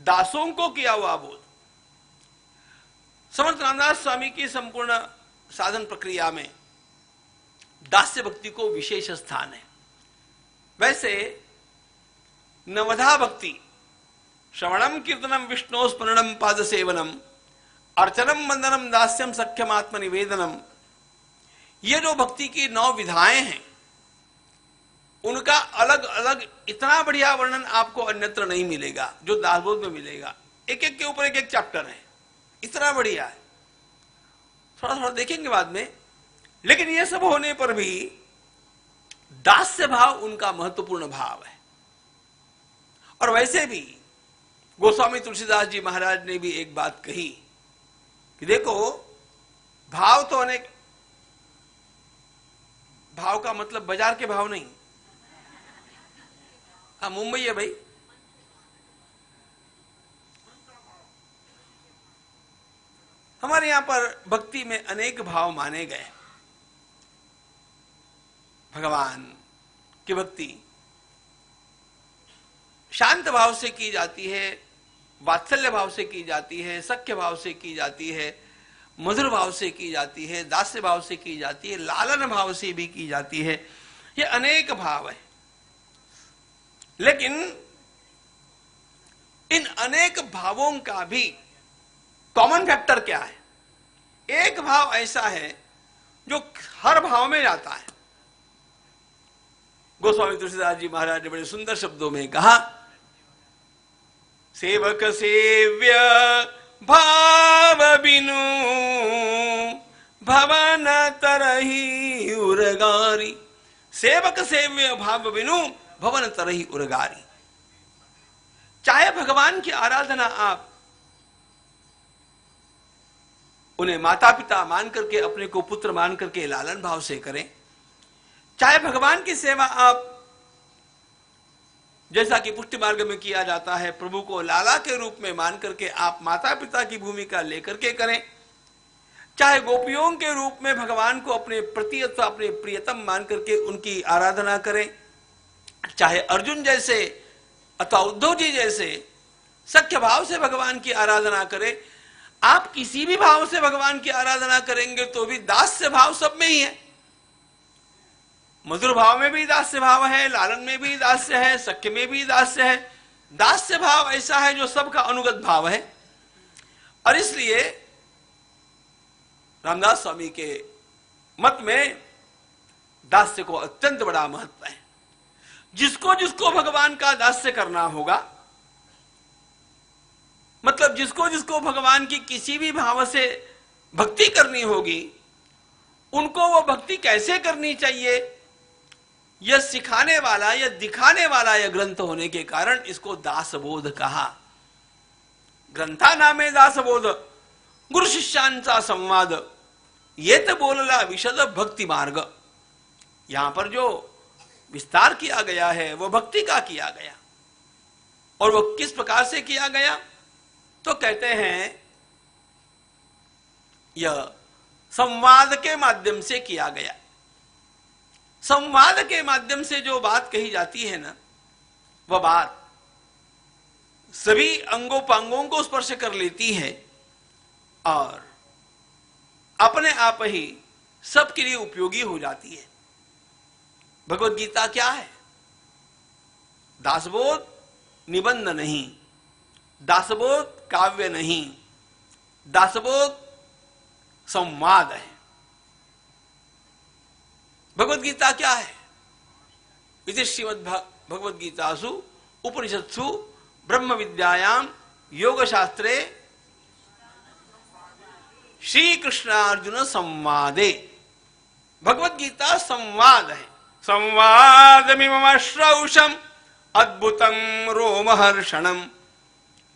दासों को किया हुआ बोध। समर्थ रामदास स्वामी की संपूर्ण साधन प्रक्रिया में दास्य भक्ति को विशेष स्थान है। वैसे नवधा भक्ति, श्रवणम कीर्तनम विष्णु स्मरणम पाद सेवनम अर्चनम वंदनम दास्यम सख्यम आत्म निवेदनम, ये जो भक्ति की 9 विधाएं हैं उनका अलग अलग इतना बढ़िया वर्णन आपको अन्यत्र नहीं मिलेगा जो दासबोध में मिलेगा। एक एक के ऊपर एक एक चैप्टर है, इतना बढ़िया है। थोड़ा थोड़ा देखेंगे बाद में। लेकिन यह सब होने पर भी दास्य भाव उनका महत्वपूर्ण भाव है। और वैसे भी गोस्वामी तुलसीदास जी महाराज ने भी एक बात कही कि देखो, भाव तो अनेक, भाव का मतलब बाजार के भाव नहीं। हाँ, मुंबई है भाई। हमारे यहां पर भक्ति में अनेक भाव माने गए। भगवान की भक्ति शांत भाव से की जाती है, वात्सल्य भाव से की जाती है, सख्य भाव से की जाती है, मधुर भाव से की जाती है, दास्य भाव से की जाती है, लालन भाव से भी की जाती है। ये अनेक भाव है। लेकिन इन अनेक भावों का भी कॉमन फैक्टर क्या है? एक भाव ऐसा है जो हर भाव में जाता है। गोस्वामी तुलसीदास जी महाराज ने बड़े सुंदर शब्दों में कहा, सेवक सेव्य भाव बिनु भवन तरही उरगारी। सेवक सेव्य भाव बिनु भवन तरही उरगारी। चाहे भगवान की आराधना आप उन्हें माता पिता मान करके, अपने को पुत्र मान करके लालन भाव से करें, चाहे भगवान की सेवा आप जैसा कि पुष्टि मार्ग में किया जाता है, प्रभु को लाला के रूप में मान करके आप माता पिता की भूमिका लेकर के करें, चाहे गोपियों के रूप में भगवान को अपने प्रति अथवा अपने प्रियतम मान करके उनकी आराधना करें, चाहे अर्जुन जैसे अथवा उद्धव जी जैसे सख्य भाव से भगवान की आराधना करें। आप किसी भी भाव से भगवान की आराधना करेंगे तो भी दास्य भाव सब में ही है। मधुर भाव में भी दास्य भाव है, लालन में भी दास्य है, सख्य में भी दास्य है। दास्य भाव ऐसा है जो सबका अनुगत भाव है। और इसलिए रामदास स्वामी के मत में दास्य को अत्यंत बड़ा महत्व है। जिसको जिसको भगवान का दास्य करना होगा, मतलब जिसको जिसको भगवान की किसी भी भाव से भक्ति करनी होगी, उनको वो भक्ति कैसे करनी चाहिए, यह सिखाने वाला, यह दिखाने वाला यह ग्रंथ होने के कारण इसको दासबोध कहा। ग्रंथा नामे दासबोध, गुरु शिष्यांचा संवाद, ये तो बोलला विशद भक्ति मार्ग। यहां पर जो विस्तार किया गया है वो भक्ति का किया गया। और वो किस प्रकार से किया गया? तो कहते हैं यह संवाद के माध्यम से किया गया। संवाद के माध्यम से जो बात कही जाती है ना, वह बात सभी अंगोपांगों को स्पर्श कर लेती है और अपने आप ही सबके लिए उपयोगी हो जाती है। भगवत गीता क्या है? दासबोध निबंध नहीं, दासबोध काव्य नहीं, दासबोध संवाद है। भगवत गीता क्या है? इति श्रीमद् भगवत गीतासु उपनिषत्सु ब्रह्म विद्यायाम योग शास्त्रे श्री कृष्णार्जुन संवादे। भगवत गीता संवाद है। संवादमिमं श्रौषम अद्भुतम रोमहर्षणम।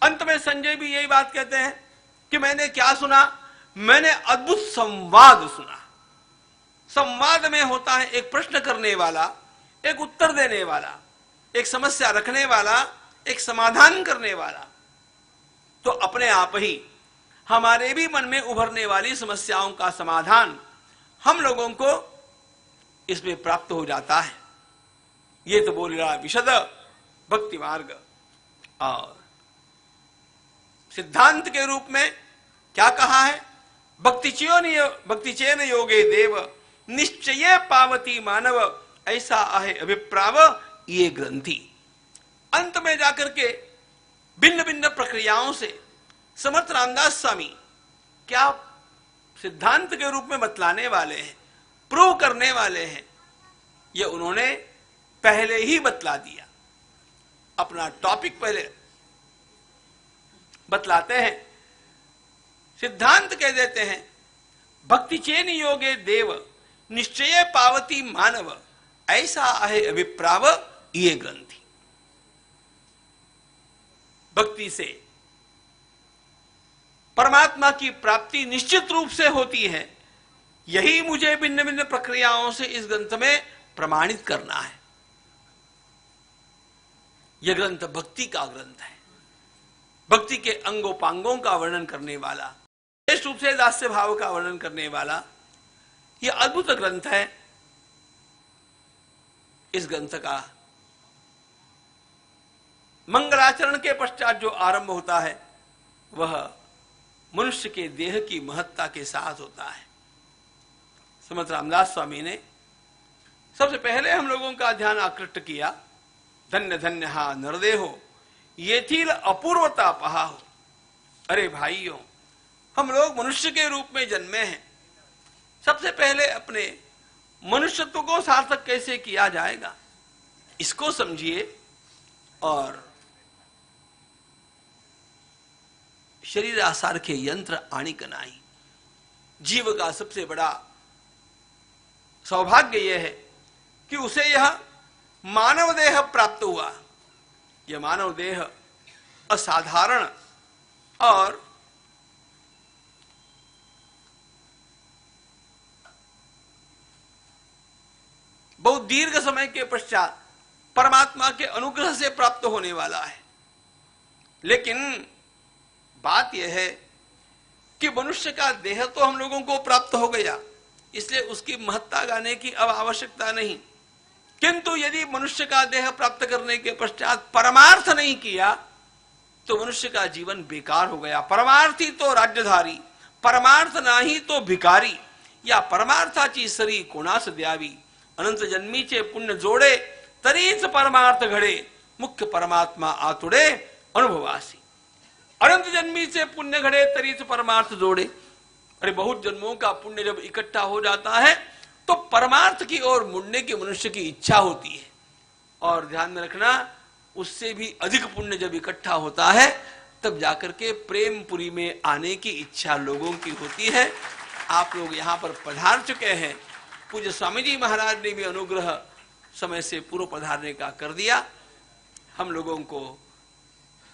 अंत में संजय भी यही बात कहते हैं कि मैंने क्या सुना? मैंने अद्भुत संवाद सुना। संवाद में होता है एक प्रश्न करने वाला, एक उत्तर देने वाला, एक समस्या रखने वाला, एक समाधान करने वाला। तो अपने आप ही हमारे भी मन में उभरने वाली समस्याओं का समाधान हम लोगों को इसमें प्राप्त हो जाता है। ये तो बोल रहा विशद भक्ति मार्ग। और सिद्धांत के रूप में क्या कहा है? भक्ति चेन योगे देव निश्चय पावती मानव, ऐसा आहे अभिप्राव ये ग्रंथि। अंत में जाकर के भिन्न भिन्न प्रक्रियाओं से समर्थ रामदास स्वामी क्या सिद्धांत के रूप में बतलाने वाले हैं, प्रूव करने वाले हैं, ये उन्होंने पहले ही बतला दिया। अपना टॉपिक पहले बतलाते हैं, सिद्धांत कह देते हैं भक्ति चेन योगे देव निश्चय पावती मानव, ऐसा आहे अभिप्राव ये ग्रंथि। भक्ति से परमात्मा की प्राप्ति निश्चित रूप से होती है, यही मुझे भिन्न भिन्न प्रक्रियाओं से इस ग्रंथ में प्रमाणित करना है। यह ग्रंथ भक्ति का ग्रंथ है, भक्ति के अंगोपांगों का वर्णन करने वाला, विशेष रूप से दास्य भाव का वर्णन करने वाला यह अद्भुत ग्रंथ है। इस ग्रंथ का मंगलाचरण के पश्चात जो आरंभ होता है वह मनुष्य के देह की महत्ता के साथ होता है। समर्थ रामदास स्वामी ने सबसे पहले हम लोगों का ध्यान आकृष्ट किया, धन्य धन्य हा नरदेहो ये थी अपूर्वता पहाहो। अरे भाइयों, हम लोग मनुष्य के रूप में जन्मे हैं, सबसे पहले अपने मनुष्यत्व को सार्थक कैसे किया जाएगा इसको समझिए। और शरीर आसार के यंत्र आणिक नाही, जीव का सबसे बड़ा सौभाग्य यह है कि उसे यह मानव देह प्राप्त हुआ। यह मानव देह असाधारण और बहुत दीर्घ समय के पश्चात परमात्मा के अनुग्रह से प्राप्त होने वाला है। लेकिन बात यह है कि मनुष्य का देह तो हम लोगों को प्राप्त हो गया, इसलिए उसकी महत्ता गाने की अब आवश्यकता नहीं। किंतु यदि मनुष्य का देह प्राप्त करने के पश्चात परमार्थ नहीं किया तो मनुष्य का जीवन बेकार हो गया। परमार्थी तो राज्यधारी, परमार्थ नाही तो भिकारी, या परमार्थाची सरी कोणास द्यावी, अनंत जन्मीचे पुण्य जोडे तरीच परमार्थ घडे, मुख्य परमात्मा आतुडे अनुभवासी। अनंत जन्मी से पुण्य घड़े तरीच परमार्थ जोड़े। अरे बहुत जन्मों का पुण्य जब इकट्ठा हो जाता है तो परमार्थ की ओर मुड़ने की मनुष्य की इच्छा होती है। और ध्यान में रखना, उससे भी अधिक पुण्य जब इकट्ठा होता है तब जाकर के प्रेमपुरी में आने की इच्छा लोगों की होती है। आप लोग यहाँ पर पधार चुके हैं, पूज्य स्वामी जी महाराज ने भी अनुग्रह समय से पूर्व पधारने का कर दिया। हम लोगों को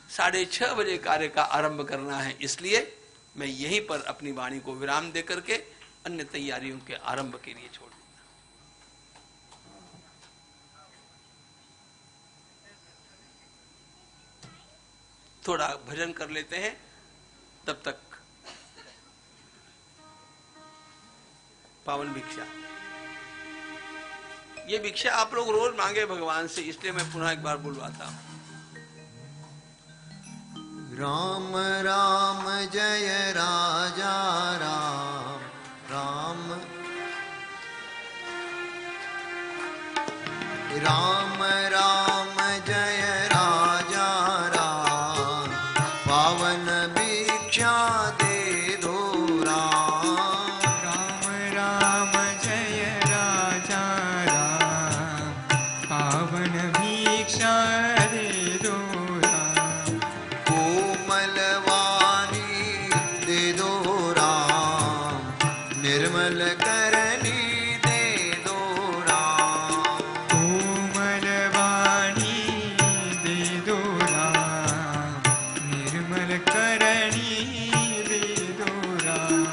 6:30 बजे कार्य का आरंभ करना है, इसलिए मैं यहीं पर अपनी वाणी को विराम देकर के अन्य तैयारियों के आरंभ के लिए छोड़ दूंगा। थोड़ा भजन कर लेते हैं, तब तक पावन भिक्षा। ये भिक्षा आप लोग रोज मांगे भगवान से, इसलिए मैं पुनः एक बार बुलवाता हूं। राम राम जय राजा राम, राम राम राम जय राजा राम, पावन भिक्षा दे दो राम। राम राम जय राजा राम, पावन भिक्षा दे दो राम। कोमल वाणी दे दो राम, निर्मल करनी दे दो राम। कोमल वाणी दे दो राम, निर्मल करणी दे दो राम।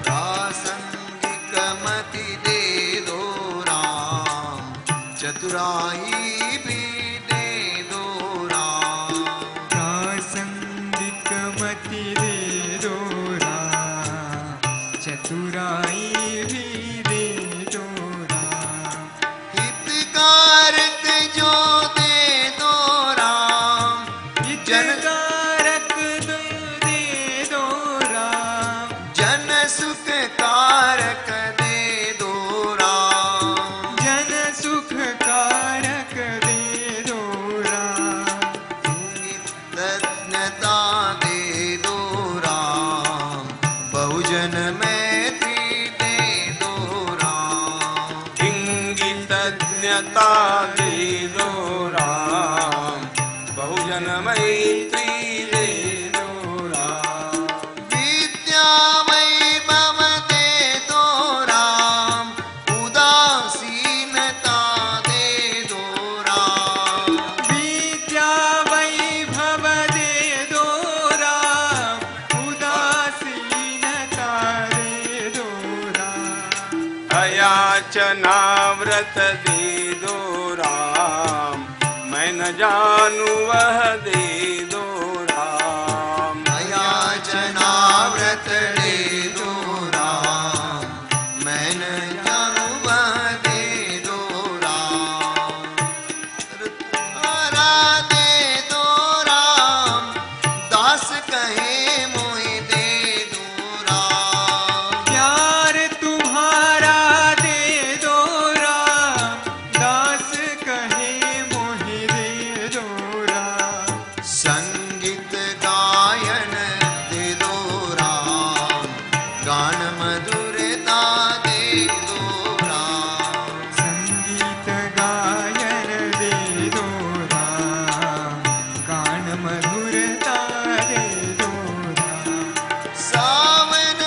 प्रासंगिक मति दे दो राम, चतुराई भी दे दो राम। प्रासंगिक मति दे दो राम, चतुराई भी दे दो राम। हितकारक जनाव्रत दे दो राम, मैं न जानू वह दे दो राम। नया जनाव्रत दे दो राम, मैं न जानू वह दे दो राम। तुम्हारा दे दो राम, दास कहे मोहि दे दो राम। प्यार तुम्हारा दे दो राम, दास कहे मोहि दे दो राम। संगीत गायन दे दो राम, गान मधुरता दे दो राम। संगीत गायन दे दो राम, गान मधुरता दे दो राम। सावन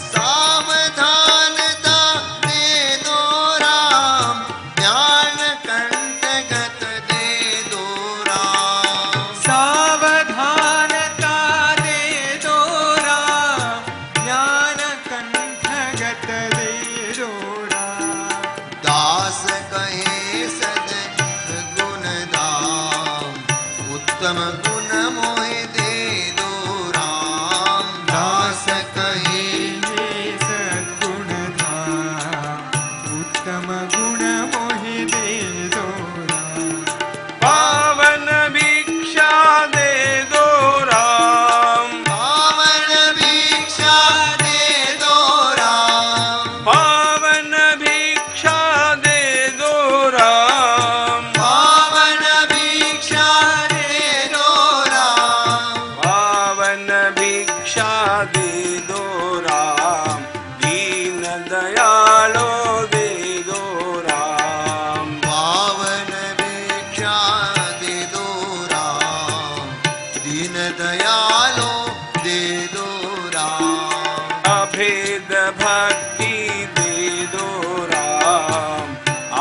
सावधानता दे दो राम, ज्ञान कंठगत दे दो राम। सावधानता दे दो राम, ज्ञान कंठगत दे दो राम। दास कहे सद गुण दाम, उत्तम गुण मोहि दे दो राम। दास कहे सद्गुण धाम, उत्तम गुण मोहि दे दो राम। पावन भिक्षा दे दो राम, पावन भिक्षा दे दो राम। पावन भिक्षा दे दो राम, पावन भिक्षा दे दो राम। पावन भिक्षा दे दो राम, दीन दयालो दे दो राम। पावन भिक्षा दे दो राम, दीन दयालो दे दो राम। अभेद भक्ति दे दो राम,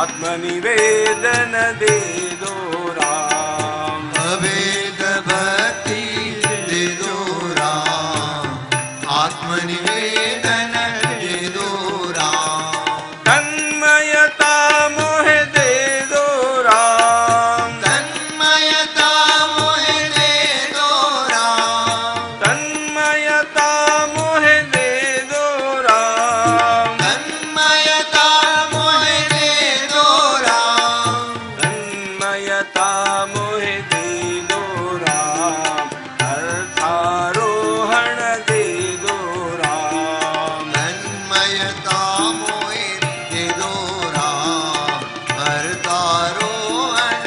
आत्मनिवेदन दे दो राम। अभेद भक्ति दे दो राम, आत्मनिवेदन दे दो राम। तन्मयता मोहे दे दो राम, तन्मयता मोहि दे दो राम। तन्मयता मोहे दे दो राम, तन्मयता मोहि दे दो राम। तन्मयता मोहे दे दो राम, अर्थारोहण दे दो राम। तन्मयता मोहि दे दो राम, हरतारोहण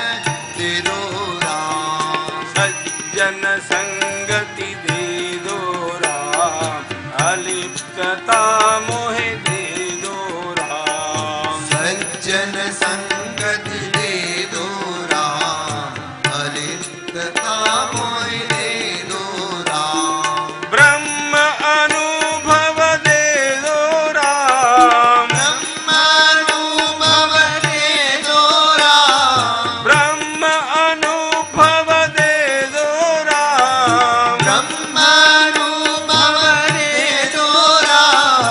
दे दो राम। सज्जन संगति दे दो राम, अलिप्तता मोहे दे दो राम। सज्जन संगति दे दो राम, अलिप्तता मोहि दे दो राम। ब्रह्म अनुभव दे दो राम, ब्रह्मानुभव दे दो राम। ब्रह्म अनुभव दे दो राम, ब्रह्मानुभव दे दो राम।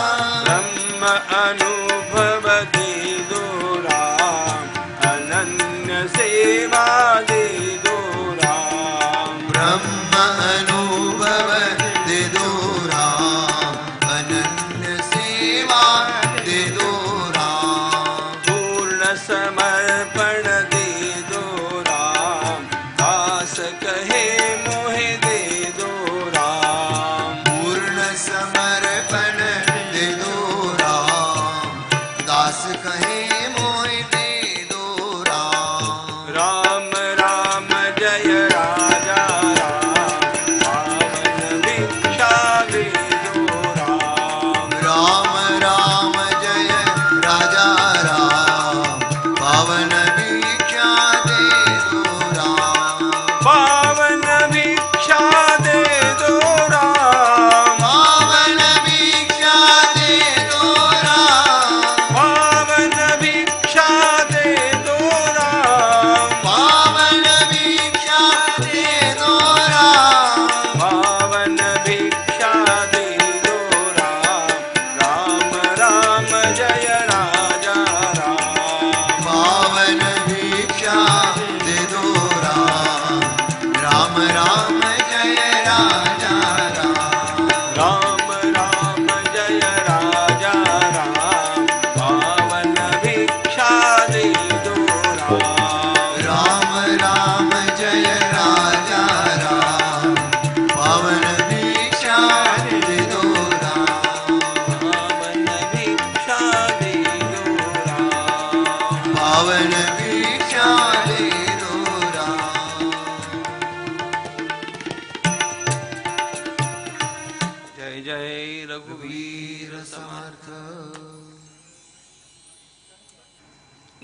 ब्रह्म अनुभव दे दो राम, अनन्य सेवा दे दो राम। ब्रह्म अनुभव दे दो राम, अनन्य सेवा दे दो राम। पूर्ण समर्पण दे दो राम, दास कहे मोहे दे दो राम। पूर्ण समर्पण दे दो राम, दास कहे मोहि दे दो राम। राम राम जय राजा राम, पावन भिक्षा दे दो राम। राम राम जय राजा राम, पावन भिक्षा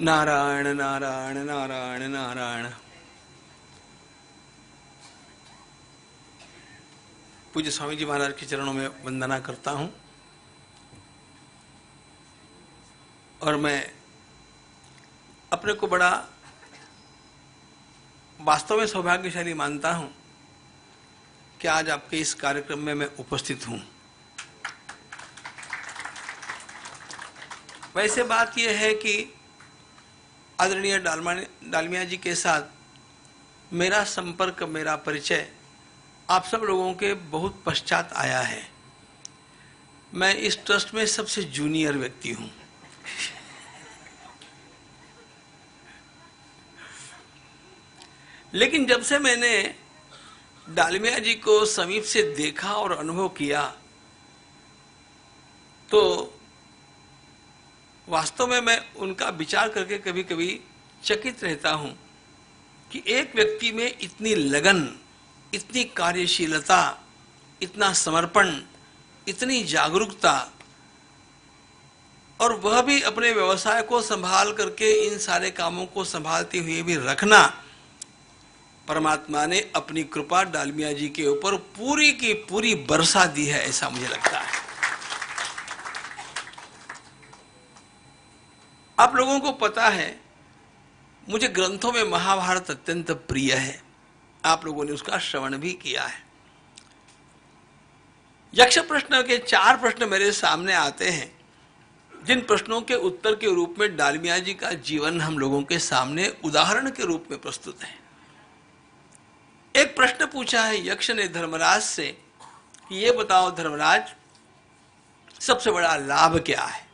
नारायण नारायण नारायण नारायण। पूज्य स्वामी जी महाराज के चरणों में वंदना करता हूं और मैं अपने को बड़ा वास्तव में सौभाग्यशाली मानता हूं कि आज आपके इस कार्यक्रम में मैं उपस्थित हूं। वैसे बात यह है कि आदरणीय डालमिया जी के साथ मेरा संपर्क, मेरा परिचय आप सब लोगों के बहुत पश्चात आया है। मैं इस ट्रस्ट में सबसे जूनियर व्यक्ति हूं। लेकिन जब से मैंने डालमिया जी को समीप से देखा और अनुभव किया तो वास्तव में मैं उनका विचार करके कभी कभी चकित रहता हूं कि एक व्यक्ति में इतनी लगन, इतनी कार्यशीलता, इतना समर्पण, इतनी जागरूकता, और वह भी अपने व्यवसाय को संभाल करके इन सारे कामों को संभालते हुए भी रखना, परमात्मा ने अपनी कृपा डालमिया जी के ऊपर पूरी की पूरी बरसा दी है, ऐसा मुझे लगता है। आप लोगों को पता है मुझे ग्रंथों में महाभारत अत्यंत प्रिय है। आप लोगों ने उसका श्रवण भी किया है। यक्ष प्रश्न के 4 प्रश्न मेरे सामने आते हैं, जिन प्रश्नों के उत्तर के रूप में डालमिया जी का जीवन हम लोगों के सामने उदाहरण के रूप में प्रस्तुत है। एक प्रश्न पूछा है यक्ष ने धर्मराज से कि ये बताओ धर्मराज, सबसे बड़ा लाभ क्या है?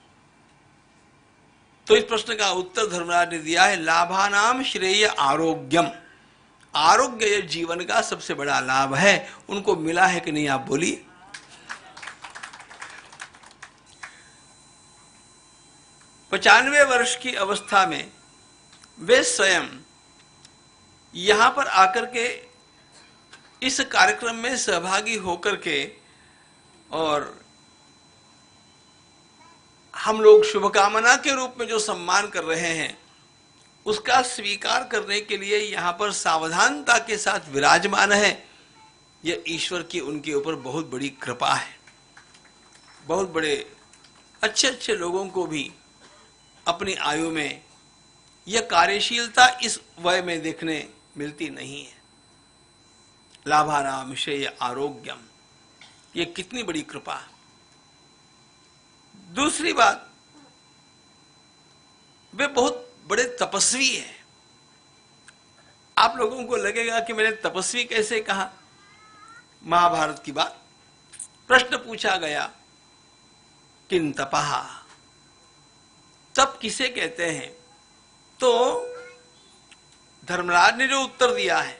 तो इस प्रश्न का उत्तर धर्मराज ने दिया है, लाभानाम श्रेय आरोग्यम। आरोग्य ये जीवन का सबसे बड़ा लाभ है। उनको मिला है कि नहीं, आप बोलिए। पचानवे वर्ष की अवस्था में वे स्वयं यहां पर आकर के इस कार्यक्रम में सहभागी होकर के, और हम लोग शुभकामना के रूप में जो सम्मान कर रहे हैं उसका स्वीकार करने के लिए यहां पर सावधानता के साथ विराजमान है। यह ईश्वर की उनके ऊपर बहुत बड़ी कृपा है। बहुत बड़े अच्छे अच्छे लोगों को भी अपनी आयु में यह कार्यशीलता इस वय में देखने मिलती नहीं है। लाभाराम श्रेय आरोग्यम, ये कितनी बड़ी कृपा। दूसरी बात, वे बहुत बड़े तपस्वी हैं। आप लोगों को लगेगा कि मैंने तपस्वी कैसे कहा। महाभारत की बात, प्रश्न पूछा गया, किन तपः, तप किसे कहते हैं? तो धर्मराज ने जो उत्तर दिया है,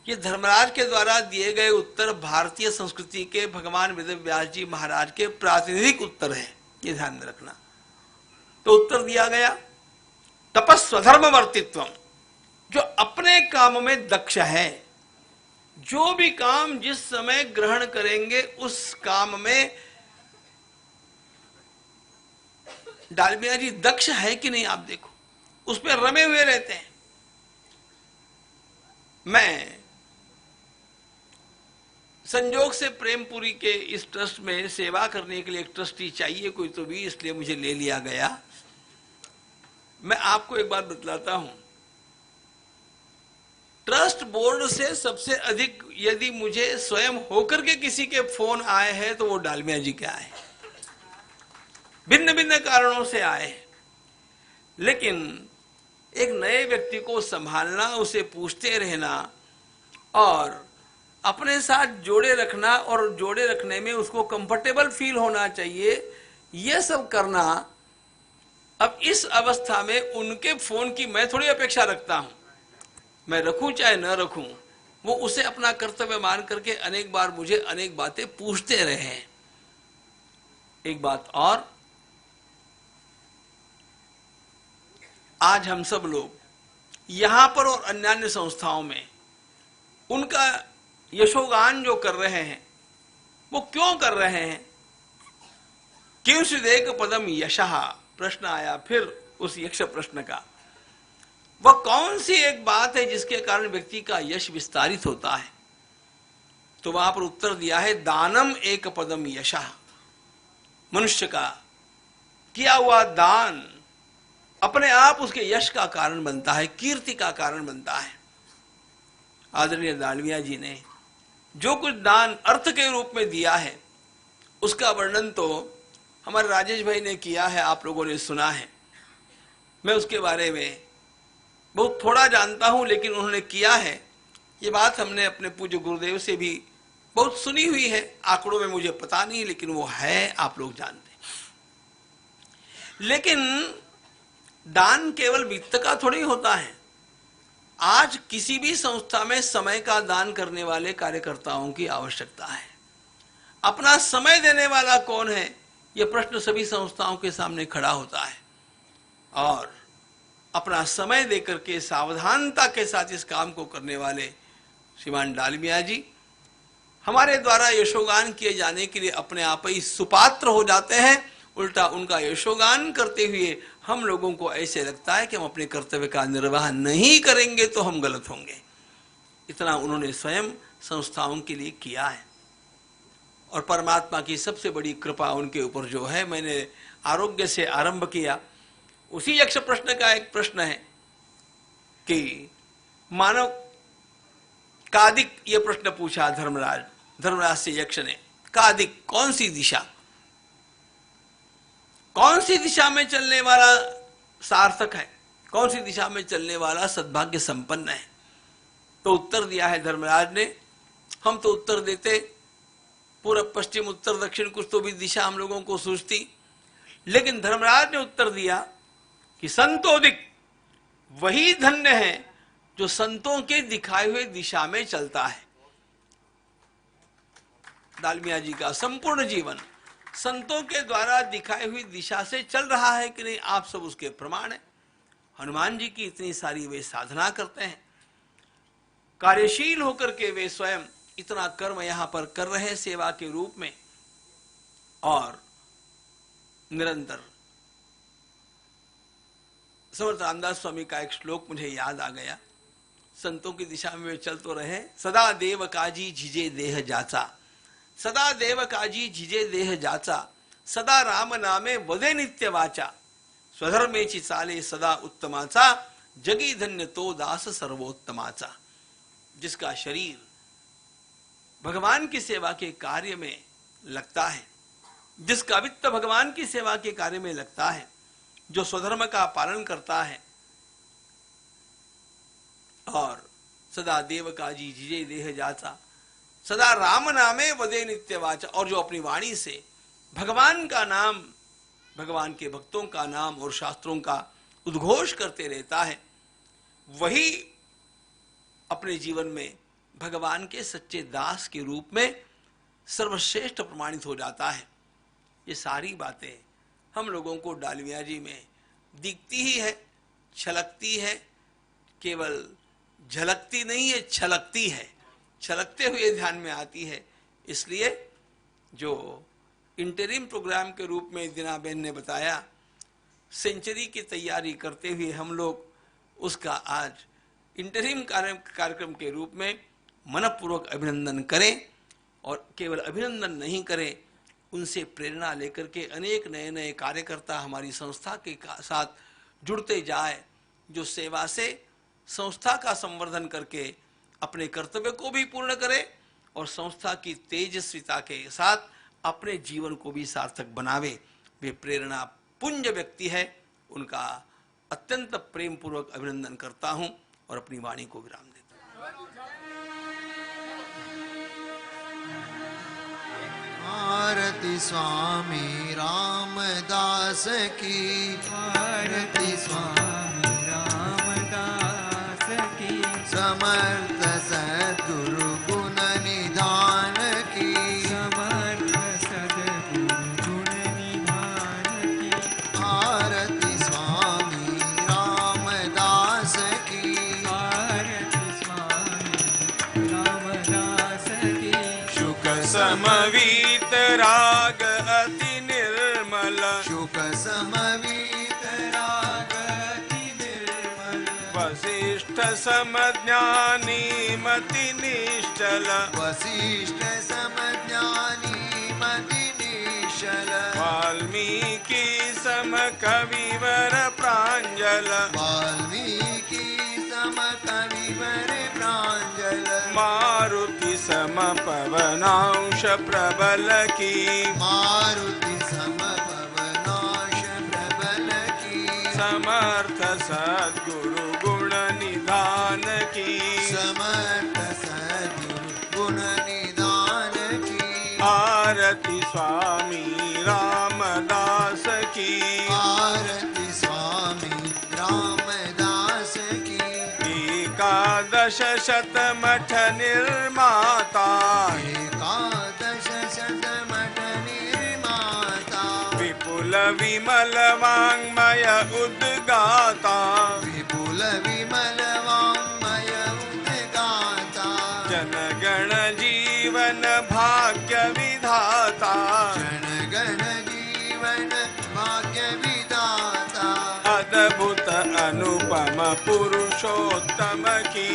ये धर्मराज के द्वारा दिए गए उत्तर भारतीय संस्कृति के भगवान वेदव्यास जी महाराज के प्रातिनिधिक उत्तर है, ये ध्यान में रखना। तो उत्तर दिया गया, तपस्वधर्मवर्तित्वम, जो अपने काम में दक्ष है, जो भी काम जिस समय ग्रहण करेंगे उस काम में डालमिया जी दक्ष है कि नहीं, आप देखो, उसमें रमे हुए रहते हैं। मैं संजोग से प्रेमपुरी के इस ट्रस्ट में सेवा करने के लिए एक ट्रस्टी चाहिए कोई तो भी, इसलिए मुझे ले लिया गया। मैं आपको एक बात बतलाता हूं, ट्रस्ट बोर्ड से सबसे अधिक यदि मुझे स्वयं होकर के किसी के फोन आए हैं तो वो डालमिया जी के आए, भिन्न भिन्न कारणों से आए। लेकिन एक नए व्यक्ति को संभालना, उसे पूछते रहना और अपने साथ जोड़े रखना, और जोड़े रखने में उसको कंफर्टेबल फील होना चाहिए, यह सब करना। अब इस अवस्था में उनके फोन की मैं थोड़ी अपेक्षा रखता हूं, मैं रखूं चाहे न रखूं, वो उसे अपना कर्तव्य मान करके अनेक बार मुझे अनेक बातें पूछते रहे। एक बात और, आज हम सब लोग यहां पर और अन्य संस्थाओं में उनका यशोगान जो कर रहे हैं, वो क्यों कर रहे हैं? किंचिदेक पदम यशः, प्रश्न आया फिर उस यक्ष प्रश्न का। वह कौन सी एक बात है जिसके कारण व्यक्ति का यश विस्तारित होता है? तो वहां पर उत्तर दिया है, दानम एक पदम यशः। मनुष्य का किया हुआ दान अपने आप उसके यश का कारण बनता है, कीर्ति का कारण बनता है। आदरणीय दालमिया जी ने जो कुछ दान अर्थ के रूप में दिया है उसका वर्णन तो हमारे राजेश भाई ने किया है, आप लोगों ने सुना है। मैं उसके बारे में बहुत थोड़ा जानता हूं, लेकिन उन्होंने किया है। ये बात हमने अपने पूज्य गुरुदेव से भी बहुत सुनी हुई है। आंकड़ों में मुझे पता नहीं, लेकिन वो है, आप लोग जानते हैं। लेकिन दान केवल वित्त का थोड़ी होता है। आज किसी भी संस्था में समय का दान करने वाले कार्यकर्ताओं की आवश्यकता है। अपना समय देने वाला कौन है, यह प्रश्न सभी संस्थाओं के सामने खड़ा होता है। और अपना समय देकर के सावधानता के साथ इस काम को करने वाले श्रीमान डालमिया जी हमारे द्वारा यशोगान किए जाने के लिए अपने आप ही सुपात्र हो जाते हैं। उल्टा उनका यशोगान करते हुए हम लोगों को ऐसे लगता है कि हम अपने कर्तव्य का निर्वाह नहीं करेंगे तो हम गलत होंगे। इतना उन्होंने स्वयं संस्थाओं के लिए किया है। और परमात्मा की सबसे बड़ी कृपा उनके ऊपर जो है, मैंने आरोग्य से आरंभ किया। उसी यक्ष प्रश्न का एक प्रश्न है कि मानव कादिक, ये प्रश्न पूछा धर्मराज से यक्ष ने, कादिक कौन सी दिशा, कौन सी दिशा में चलने वाला सार्थक है, कौन सी दिशा में चलने वाला सद्भाग्य संपन्न है? तो उत्तर दिया है धर्मराज ने। हम तो उत्तर देते पूर्व पश्चिम उत्तर दक्षिण, कुछ तो भी दिशा हम लोगों को सूझती, लेकिन धर्मराज ने उत्तर दिया कि संतोदिक वही धन्य है जो संतों के दिखाए हुए दिशा में चलता है। दालमिया जी का संपूर्ण जीवन संतों के द्वारा दिखाई हुई दिशा से चल रहा है कि नहीं, आप सब उसके प्रमाण है। हनुमान जी की इतनी सारी वे साधना करते हैं, कार्यशील होकर के वे स्वयं इतना कर्म यहां पर कर रहे हैं सेवा के रूप में। और निरंतर समर्थ रामदास स्वामी का एक श्लोक मुझे याद आ गया। संतों की दिशा में वे चल तो रहे, सदा देव काजी झिजे देह जाचा, सदा देव काजी झिजे देह जाचा, सदा राम नामे वदे नित्य वाचा, स्वधर्मे ची चाले सदा उत्तमाचा, जगी धन्य तो दास सर्वोत्तमाचा। जिसका शरीर भगवान की सेवा के कार्य में लगता है, जिसका वित्त भगवान की सेवा के कार्य में लगता है, जो स्वधर्म का पालन करता है और सदा देव काजी झिजे देह जाचा, सदा राम नामे वदे नित्य वाचा, और जो अपनी वाणी से भगवान का नाम, भगवान के भक्तों का नाम और शास्त्रों का उद्घोष करते रहता है, वही अपने जीवन में भगवान के सच्चे दास के रूप में सर्वश्रेष्ठ प्रमाणित हो जाता है। ये सारी बातें हम लोगों को डालमिया जी में दिखती ही है, छलकती है, केवल झलकती नहीं है, छलकती है, छलकते हुए ध्यान में आती है। इसलिए जो इंटरिम प्रोग्राम के रूप में दीनाबेन ने बताया, सेंचुरी की तैयारी करते हुए हम लोग उसका आज इंटरिम कार्यक्रम के रूप में मनपूर्वक अभिनंदन करें। और केवल अभिनंदन नहीं करें, उनसे प्रेरणा लेकर के अनेक नए नए कार्यकर्ता हमारी संस्था के साथ जुड़ते जाए, जो सेवा से संस्था का संवर्धन करके अपने कर्तव्य को भी पूर्ण करे और संस्था की तेजस्विता के साथ अपने जीवन को भी सार्थक बनावे। वे प्रेरणा पुंज व्यक्ति है, उनका अत्यंत प्रेम पूर्वक अभिनंदन करता हूं और अपनी वाणी को विराम देता हूं। आरती स्वामी रामदास की, आरती स्वामी रामदास की, समर्थ सद्गुरु गुण निधान की, समर्थ सद्गुरु गुण निधान की। आरती स्वामी रामदास की, आरती स्वामी रामदास की। शुक समवीत राग अति निर्मल, शुक समवीत राग वसिष्ठ समज्ञानी मति निश्चल वसिष्ठ समज्ञानी मति निश्चल वाल्मीकि सम कविवर प्राञ्जल वाल्मीकि सम कविवर प्राञ्जल मारुति सम पवनांश प्रबल की मारुति सम पवनाश प्रबल की समर्थ सद्गुरु गुण निधान की समर्थ सद्गुरु गुण निधान की आरती स्वामी रामदास की आरती स्वामी रामदास की एकादश शतमठ निर्माता एकादश शतमठ निर्माता विपुल विमल वाङ्मय उद्गाता विपुल विमल वाङ्मय उद्गाता जनगण जीवन भाग्य विधाता जनगण जीवन भाग्य विधाता अद्भुत अनुपम पुरुषोत्तम की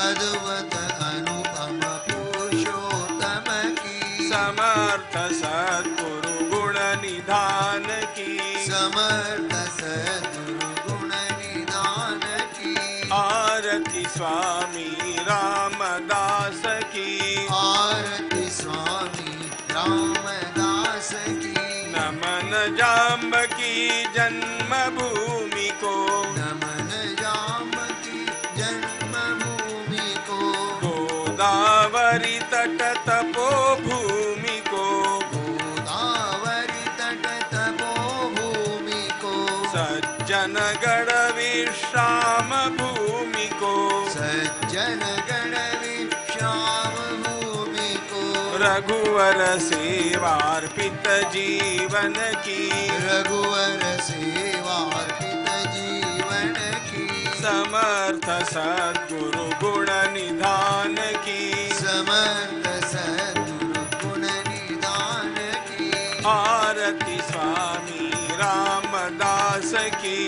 अद्भुत अनुपम पुरुषोत्तम की समर्थ सद्गुरु गुण निधान की समर्थ सद्गुरु गुण निधान की आरती स्वामी रामदास की आरती स्वामी रामदास की नमन जाम्बकी जन्मभूमि को नमन जाम्बकी जन्मभूमि को गोदावरी तट तपोभूमि को गोदावरी तट तपोभूमि को सज्जनगढ़ विश्राम भूमि को सज्जन गण विश्राम भूमि को रघुवर सेवार्पित जीवन की रघुवर सेवार्पित जीवन की समर्थ सद्गुरु गुण निधान की समर्थ सद्गुरु गुण निधान की आरती स्वामी रामदास की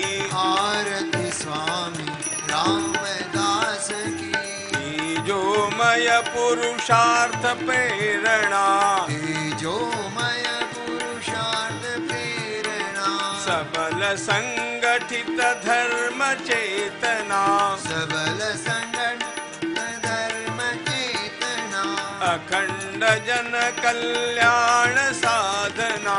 आरती स्वामी रामदास की तेजोमय पुरुषार्थ प्रेरणा तेजोमय पुरुषार्थ प्रेरणा सबल संगठित धर्म चेतना सबल संगठित धर्म चेतना अखंड जन कल्याण साधना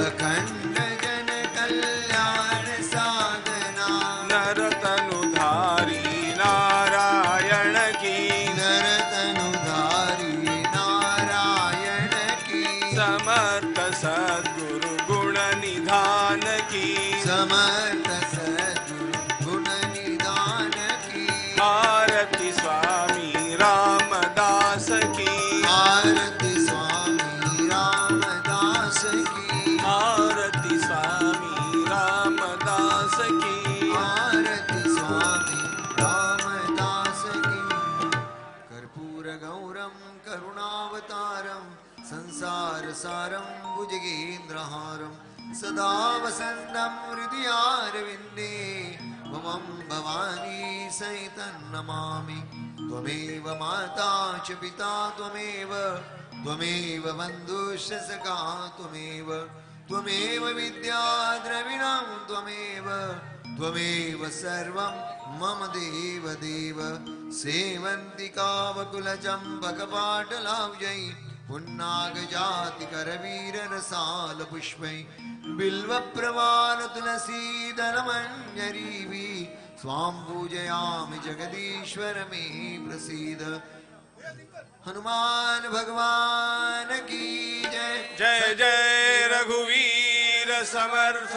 अखंड जन कल्याण साधना नरतनुधारी नारायण की नरतनुधारी नारायण की समर्थ सद्गुरु गुण निधान की समर्थ सद्गुरु गुण निधान की आरती स्वामी रामदास की आरती स्वामी रामदास की आरती स्वामी रामदास की आरती स्वामी रामदास की कर्पूर गौरम करुणावतारम संसार सारम भुजगेन्द्रहारम सदा वसन्तं हृदयारविन्दे मम भवानी सहितं नमामि त्वमेव माता च पिता त्वमेव बन्धुश्च सखा त्वमेव विद्या द्रविणं त्वमेव सर्वं मम देव सेवन्तिकावकुलचम्पकपाटलाव्यै पुन्नागजातिकरवीररसालपुष्पै बिल्वप्रवालतुलसीदलमञ्जरीवि स्वां पूजयामि जगदीश्वर मे प्रसीद हनुमान भगवान की जय जय जय रघुवीर समर्थ